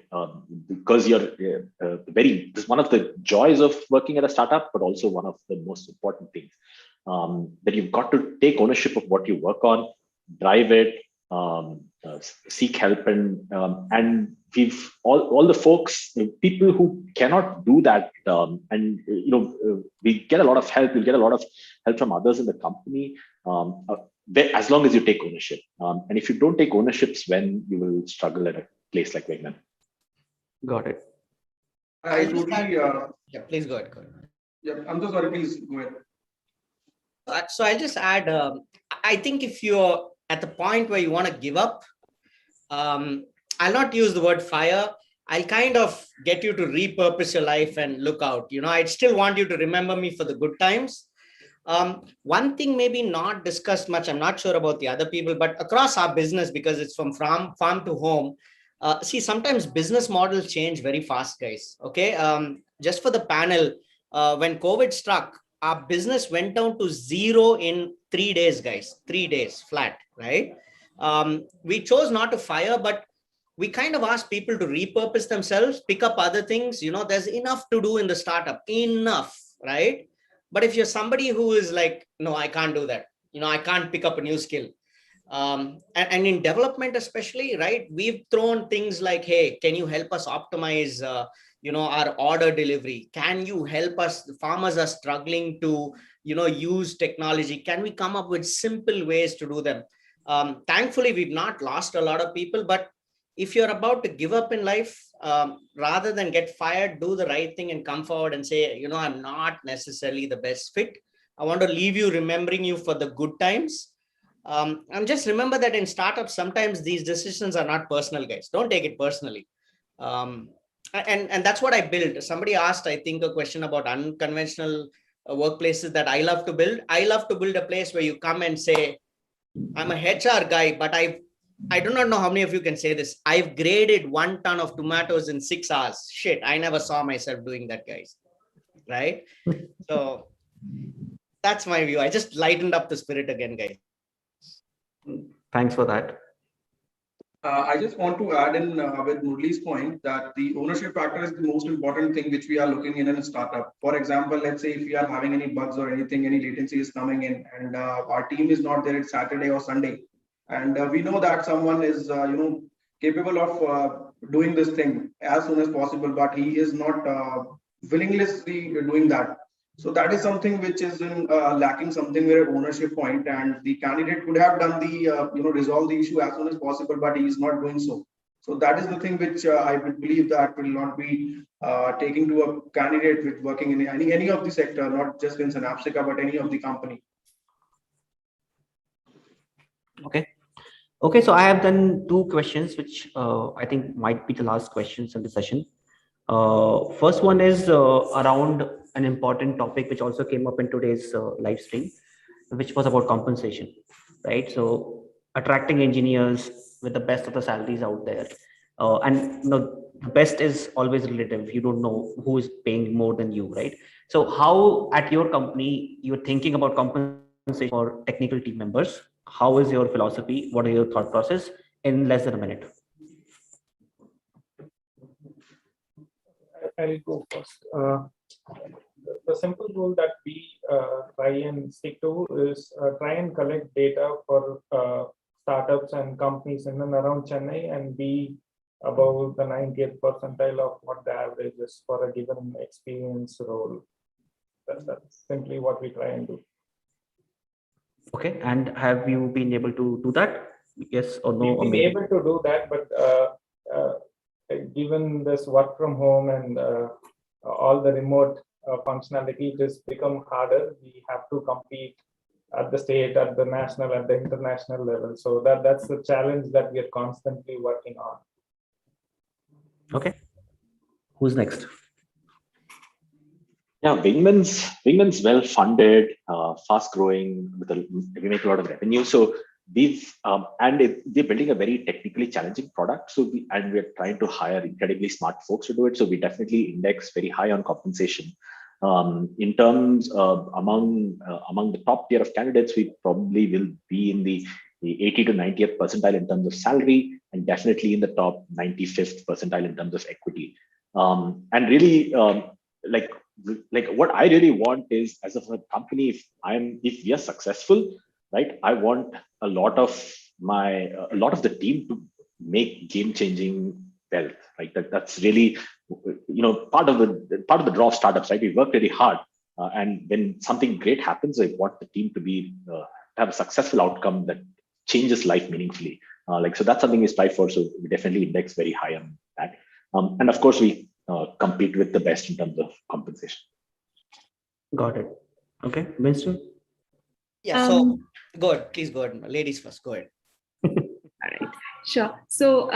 Because this is one of the joys of working at a startup, but also one of the most important things that you've got to take ownership of what you work on, drive it, seek help, and we've all the folks, people who cannot do that, we get a lot of help. We'll get a lot of help from others in the company, as long as you take ownership. And if you don't take ownerships, when you will struggle at a place like Wingman. Got it. I totally. Yeah, please go ahead. Yeah, I'm so sorry. Please go ahead. So I'll just add. I think if you're at the point where you want to give up, I'll not use the word fire. I'll kind of get you to repurpose your life and look out. I'd still want you to remember me for the good times. One thing maybe not discussed much, I'm not sure about the other people, but across our business, because it's from farm to home, sometimes business models change very fast, guys. Okay. Just for the panel, when COVID struck, our business went down to 0 in 3 days, guys. 3 days flat, right? We chose not to fire, but we kind of asked people to repurpose themselves, pick up other things. There's enough to do in the startup, enough, right? But if you're somebody who is like, no, I can't do that. I can't pick up a new skill. And in development, especially, right? We've thrown things like, hey, can you help us optimize, our order delivery? Can you help us? The farmers are struggling to, use technology. Can we come up with simple ways to do them? Thankfully, we've not lost a lot of people, but if you're about to give up in life, rather than get fired, do the right thing and come forward and say, you know, I'm not necessarily the best fit. I want to leave you remembering you for the good times. And just remember that in startups, sometimes these decisions are not personal, guys. Don't take it personally. And that's what I built. Somebody asked, I think, a question about unconventional workplaces that I love to build. I love to build a place where you come and say, I'm a HR guy, but I do not know how many of you can say this. I've graded 1 ton of tomatoes in 6 hours. Shit, I never saw myself doing that, guys. Right? So that's my view. I just lightened up the spirit again, guys. Thanks for that. I just want to add in with Murli's point that the ownership factor is the most important thing which we are looking in a startup. For example, let's say if we are having any bugs or anything, any latency is coming in, and our team is not there, it's Saturday or Sunday, and we know that someone is capable of doing this thing as soon as possible, but he is not willingnessly doing that. So that is something which is in lacking something where ownership point, and the candidate could have done the resolve the issue as soon as possible, but he is not doing so. So that is the thing which I would believe that will not be taking to a candidate with working in any of the sector, not just in Synapsica, but any of the company. Okay, so I have done 2 questions, which I think might be the last questions in the session. First one is around an important topic which also came up in today's live stream, which was about compensation, right? So attracting engineers with the best of the salaries out there, and the best is always relative. You don't know who is paying more than you, right? So how at your company you're thinking about compensation for technical team members? How is your philosophy? What are your thought process in less than a minute? I'll go first. The simple rule that we try and stick to is try and collect data for startups and companies in and around Chennai and be above the 90th percentile of what the average is for a given experience role. That's simply what we try and do. Okay, and have you been able to do that? Yes or no? We've been able to do that, but given this work from home and all the remote functionality, it has become harder. We have to compete at the state, at the national, at the international level. So that's the challenge that we are constantly working on. Okay, who's next? Yeah, Wingman's well funded, fast growing. We make a lot of revenue. So they're building a very technically challenging product. So we're trying to hire incredibly smart folks to do it. So we definitely index very high on compensation. In terms of among the top tier of candidates, we probably will be in the 80 to 90th percentile in terms of salary, and definitely in the top 95th percentile in terms of equity. And really, like what I really want is, as a company, if we are successful, right, I want a lot of the team to make game-changing wealth. Like that's really, part of the draw of startups, right? We work very hard, and when something great happens, I want the team to have a successful outcome that changes life meaningfully. So that's something we strive for. So we definitely index very high on that, and of course we compete with the best in terms of compensation. Got it. Okay, Winston. Yeah. So go ahead. Please go ahead. Ladies first. Go ahead. All right. Sure. So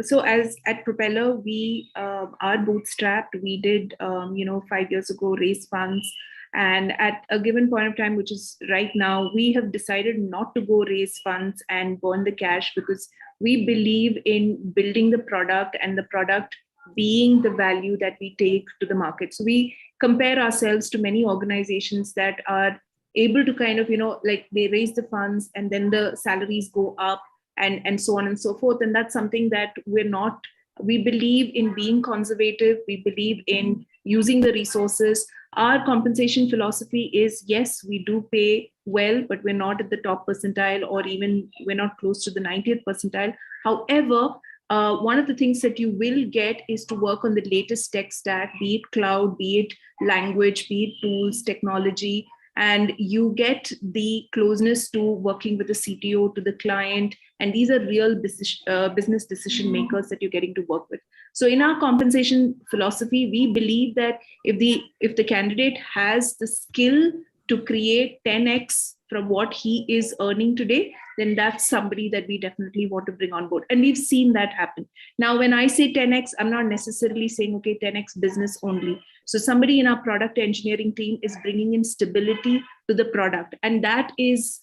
so as at Propeller, we are bootstrapped. We did 5 years ago raise funds, and at a given point of time, which is right now, we have decided not to go raise funds and burn the cash, because we believe in building the product and the product being the value that we take to the market. So we compare ourselves to many organizations that are able to kind of, like they raise the funds and then the salaries go up and so on and so forth. And that's something that we believe in being conservative. We believe in using the resources. Our compensation philosophy is, yes, we do pay well, but we're not at the top percentile, or even we're not close to the 90th percentile. However, one of the things that you will get is to work on the latest tech stack, be it cloud, be it language, be it tools, technology, and you get the closeness to working with the CTO, to the client, And these are real business decision makers that you're getting to work with. So in our compensation philosophy, we believe that if the candidate has the skill to create 10x from what he is earning today, then that's somebody that we definitely want to bring on board. And we've seen that happen. Now, when I say 10x, I'm not necessarily saying, okay, 10x business only. So somebody in our product engineering team is bringing in stability to the product, and that is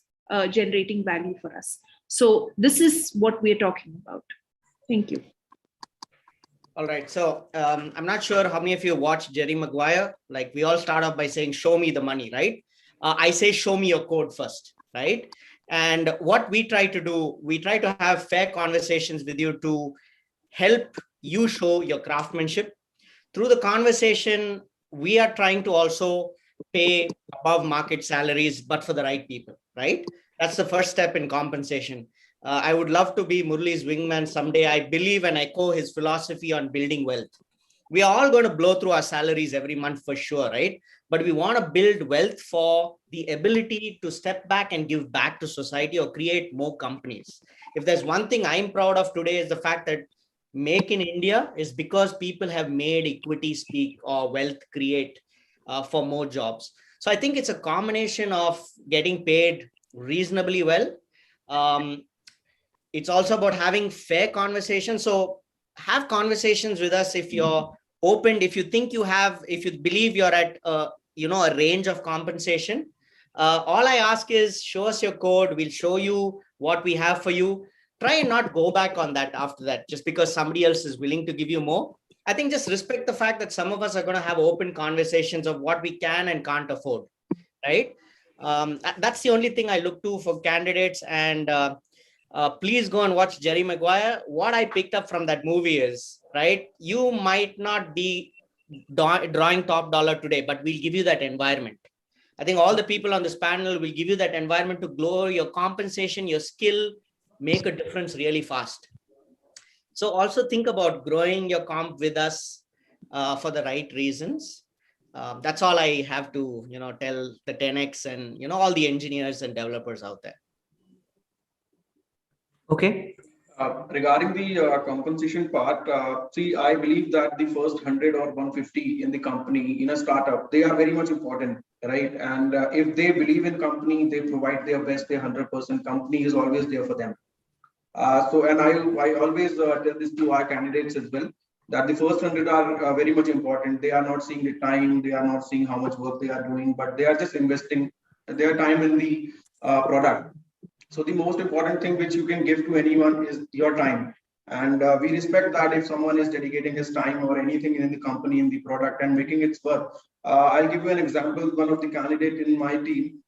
generating value for us. So this is what we're talking about. Thank you. All right. So I'm not sure how many of you watched Jerry Maguire. Like, we all start off by saying, show me the money, right? I say, show me your code first, right? And what we try to do, we try to have fair conversations with you to help you show your craftsmanship. Through the conversation, we are trying to also pay above market salaries, but for the right people, right? That's the first step in compensation. I would love to be Murli's wingman someday. I believe and echo his philosophy on building wealth. We are all going to blow through our salaries every month for sure, right? But we want to build wealth for the ability to step back and give back to society or create more companies. If there's one thing I'm proud of today is the fact that Make in India is because people have made equity speak or wealth create for more jobs. So I think it's a combination of getting paid reasonably well. It's also about having fair conversations. So have conversations with us if you're open, if you think you have, if you believe you're at a range of compensation. All I ask is show us your code. We'll show you what we have for you. Try and not go back on that after that, just because somebody else is willing to give you more. I think just respect the fact that some of us are going to have open conversations of what we can and can't afford, right? That's the only thing I look to for candidates. And please go and watch Jerry Maguire. What I picked up from that movie is, right, you might not be drawing top dollar today, but we'll give you that environment. I think all the people on this panel will give you that environment to grow your compensation, your skill, make a difference really fast. So also think about growing your comp with us for the right reasons. That's all I have to, tell the 10X and, all the engineers and developers out there. Okay. Regarding the compensation part, see, I believe that the first 100 or 150 in the company, in a startup, they are very much important, right? And if they believe in company, they provide their best, their 100%, company is always there for them. And I always tell this to our candidates as well, that the first 100 are very much important. They are not seeing the time, they are not seeing how much work they are doing, but they are just investing their time in the product. So the most important thing which you can give to anyone is your time. And we respect that if someone is dedicating his time or anything in the company, in the product, and making it work. I'll give you an example. One of the candidates in my team,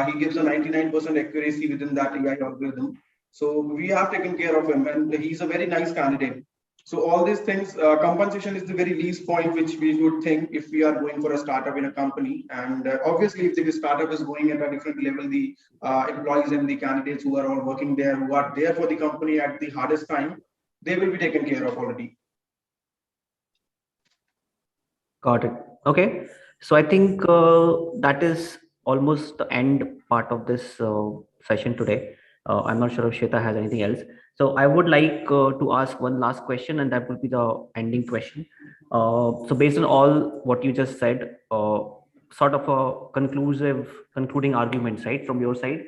he gives a 99% accuracy within that AI algorithm. So we have taken care of him, and he's a very nice candidate. So all these things, compensation is the very least point which we would think if we are going for a startup in a company. And obviously, if the startup is going at a different level, the employees and the candidates who are all working there, who are there for the company at the hardest time, they will be taken care of already. Got it. Okay. So I think that is almost the end part of this session today. I'm not sure if Shweta has anything else. So I would like to ask one last question, and that will be the ending question. So based on all what you just said, sort of a concluding arguments, right, from your side,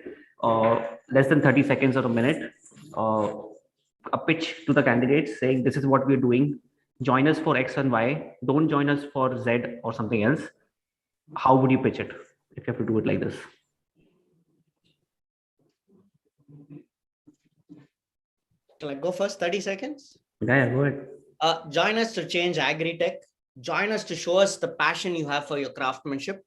less than 30 seconds or a minute, a pitch to the candidates saying this is what we're doing. Join us for X and Y. Don't join us for Z or something else. How would you pitch it if you have to do it like this? Shall I go first? 30 seconds? Yeah, go ahead. Join us to change agri-tech. Join us to show us the passion you have for your craftsmanship.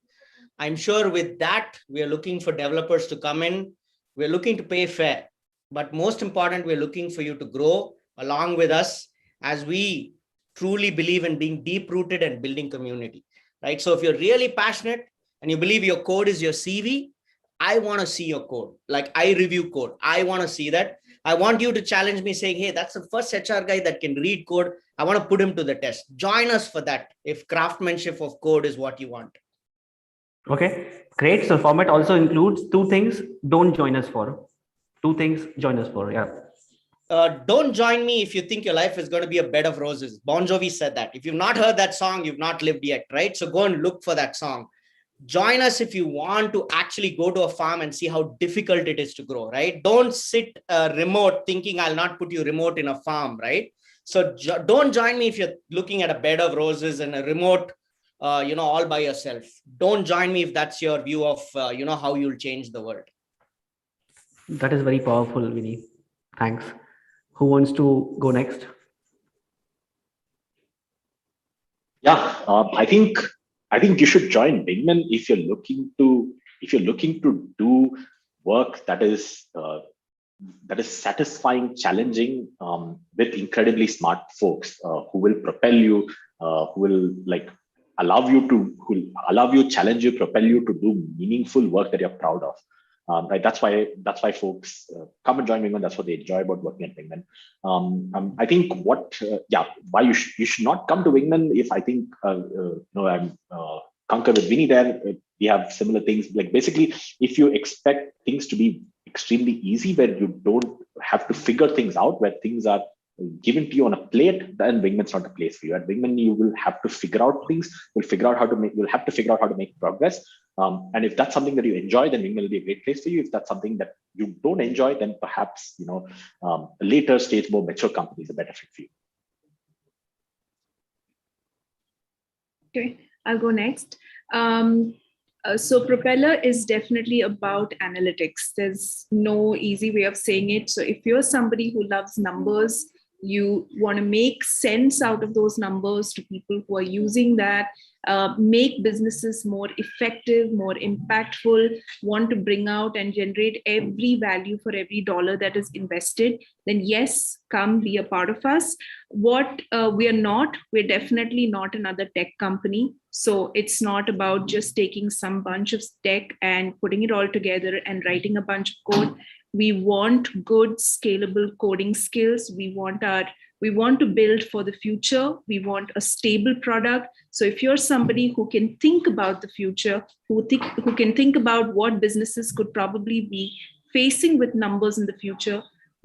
I'm sure with that, we are looking for developers to come in. We're looking to pay fair. But most important, we're looking for you to grow along with us as we truly believe in being deep-rooted and building community, right? So if you're really passionate and you believe your code is your CV, I want to see your code. Like, I review code. I want to see that. I want you to challenge me saying, hey, that's the first HR guy that can read code. I want to put him to the test. Join us for that if craftsmanship of code is what you want. Okay, great. So format also includes two things. Don't join us for. Two things join us for. Yeah. don't join me if you think your life is going to be a bed of roses. Bon Jovi said that. If you've not heard that song, you've not lived yet, right? So go and look for that song. Join us if you want to actually go to a farm and see how difficult it is to grow, right? Don't sit remote thinking I'll not put you remote in a farm, right? So don't join me if you're looking at a bed of roses and a remote, all by yourself. Don't join me if that's your view of, how you'll change the world. That is very powerful, Vinny. Thanks. Who wants to go next? Yeah, I think you should join Wingman if you're looking to do work that is satisfying, challenging, with incredibly smart folks who will propel you, who will challenge you, propel you to do meaningful work that you're proud of. Right. That's why folks come and join Wingman. That's what they enjoy about working at Wingman. I think why you should not come to Wingman. If I think I'm concur with Vinny there. We have similar things. Like basically, if you expect things to be extremely easy, where you don't have to figure things out, where things are given to you on a plate, then Wingman's not the place for you. At Wingman, you will have to figure out things. You'll have to figure out how to make progress. And if that's something that you enjoy, then Wingman will be a great place for you. If that's something that you don't enjoy, then perhaps a later stage, more mature company is a better fit for you. Okay, I'll go next. So Propeller is definitely about analytics. There's no easy way of saying it. So if you're somebody who loves numbers, you want to make sense out of those numbers to people who are using that, make businesses more effective, more impactful, want to bring out and generate every value for every dollar that is invested, then yes, come be a part of us. What we're definitely not another tech company. So it's not about just taking some bunch of tech and putting it all together and writing a bunch of code. We want good scalable coding skills. We want to build for the future. We want a stable product. So if you're somebody who can think about the future, who can think about what businesses could probably be facing with numbers in the future,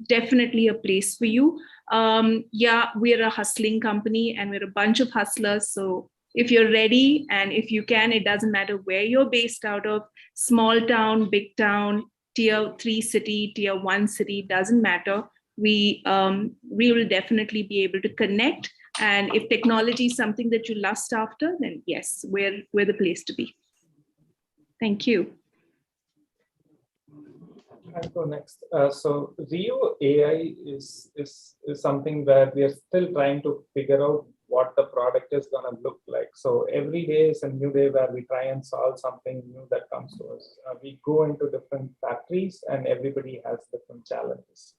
definitely a place for you. We're a hustling company and we're a bunch of hustlers. So if you're ready and if you can, it doesn't matter where you're based out of, small town, big town, tier 3 city, tier 1 city, doesn't matter. We will definitely be able to connect. And if technology is something that you lust after, then yes, we're the place to be. Thank you. I'll go next. So Rheo AI is something where we are still trying to figure out what the product is going to look like. So every day is a new day where we try and solve something new that comes to us. We go into different factories and everybody has different challenges.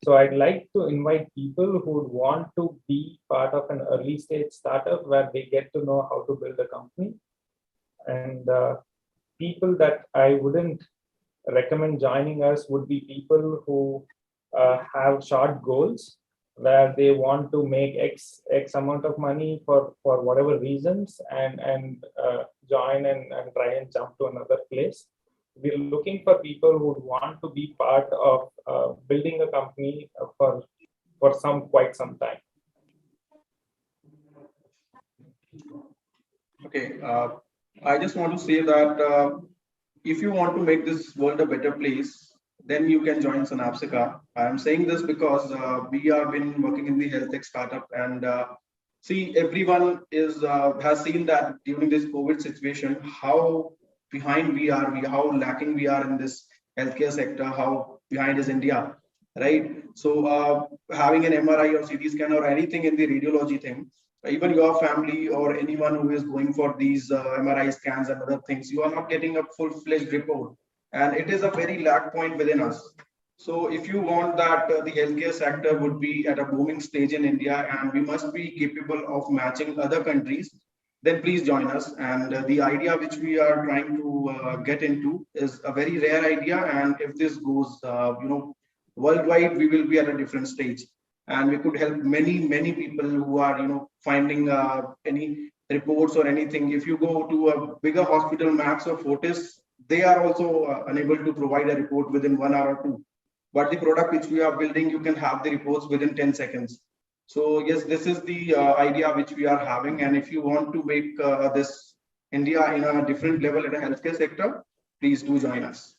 So I'd like to invite people who would want to be part of an early stage startup where they get to know how to build a company. And people that I wouldn't recommend joining us would be people who have short goals where they want to make X amount of money for whatever reasons and join and try and jump to another place. We're looking for people who want to be part of building a company for quite some time. Okay, I just want to say that if you want to make this world a better place, then you can join Synapsica. I am saying this because we have been working in the health tech startup, and see, everyone has seen that during this COVID situation, how behind we are, how lacking we are in this healthcare sector, how behind is India, right? So having an MRI or CT scan or anything in the radiology thing, even your family or anyone who is going for these MRI scans and other things, you are not getting a full-fledged report. And it is a very lag point within us. So if you want that the healthcare sector would be at a booming stage in India and we must be capable of matching other countries, then please join us. And the idea which we are trying to get into is a very rare idea. And if this goes, worldwide, we will be at a different stage. And we could help many people who are, finding any reports or anything. If you go to a bigger hospital, Max or Fortis, they are also unable to provide a report within 1 hour or two. but the product which we are building, you can have the reports within 10 seconds. So yes, this is the idea which we are having. And if you want to make this India in a different level in the healthcare sector, please do join us.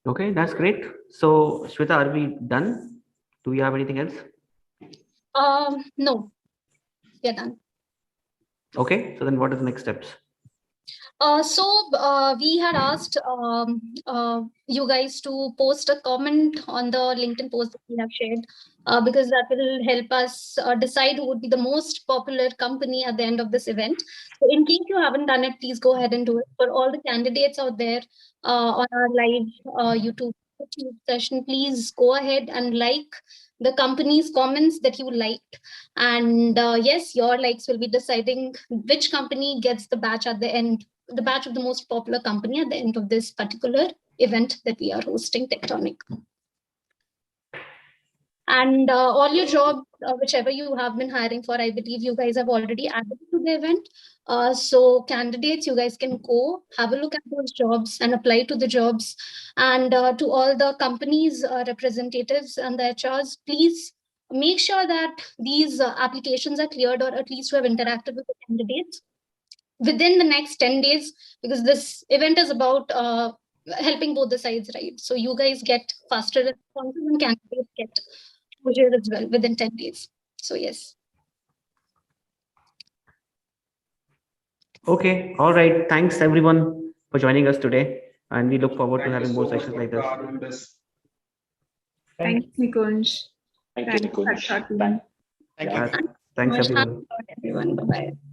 Okay, that's great. So Shweta, are we done? Do we have anything else? No, we're done. Okay, so then what are the next steps? We had asked you guys to post a comment on the LinkedIn post that we have shared, because that will help us decide who would be the most popular company at the end of this event. So in case you haven't done it, please go ahead and do it. For all the candidates out there on our live YouTube session, please go ahead and like the company's comments that you liked. And yes, your likes will be deciding which company gets the badge at the end, the badge of the most popular company at the end of this particular event that we are hosting, Tectonic. And all your jobs, whichever you have been hiring for, I believe you guys have already added to the event. So candidates, you guys can go have a look at those jobs and apply to the jobs. And to all the companies, representatives and the HRs, please make sure that these applications are cleared, or at least you have interacted with the candidates within the next 10 days, because this event is about helping both the sides, right? So you guys get faster responses and candidates get exposure as well within 10 days. So yes. Okay, all right. Thanks everyone for joining us today. And we look forward to Thank you having more so much sessions for like this. doing this. Thanks, Nikunj. Thank you, Nikunj. Thanks everyone. Thanks everyone. Bye-bye.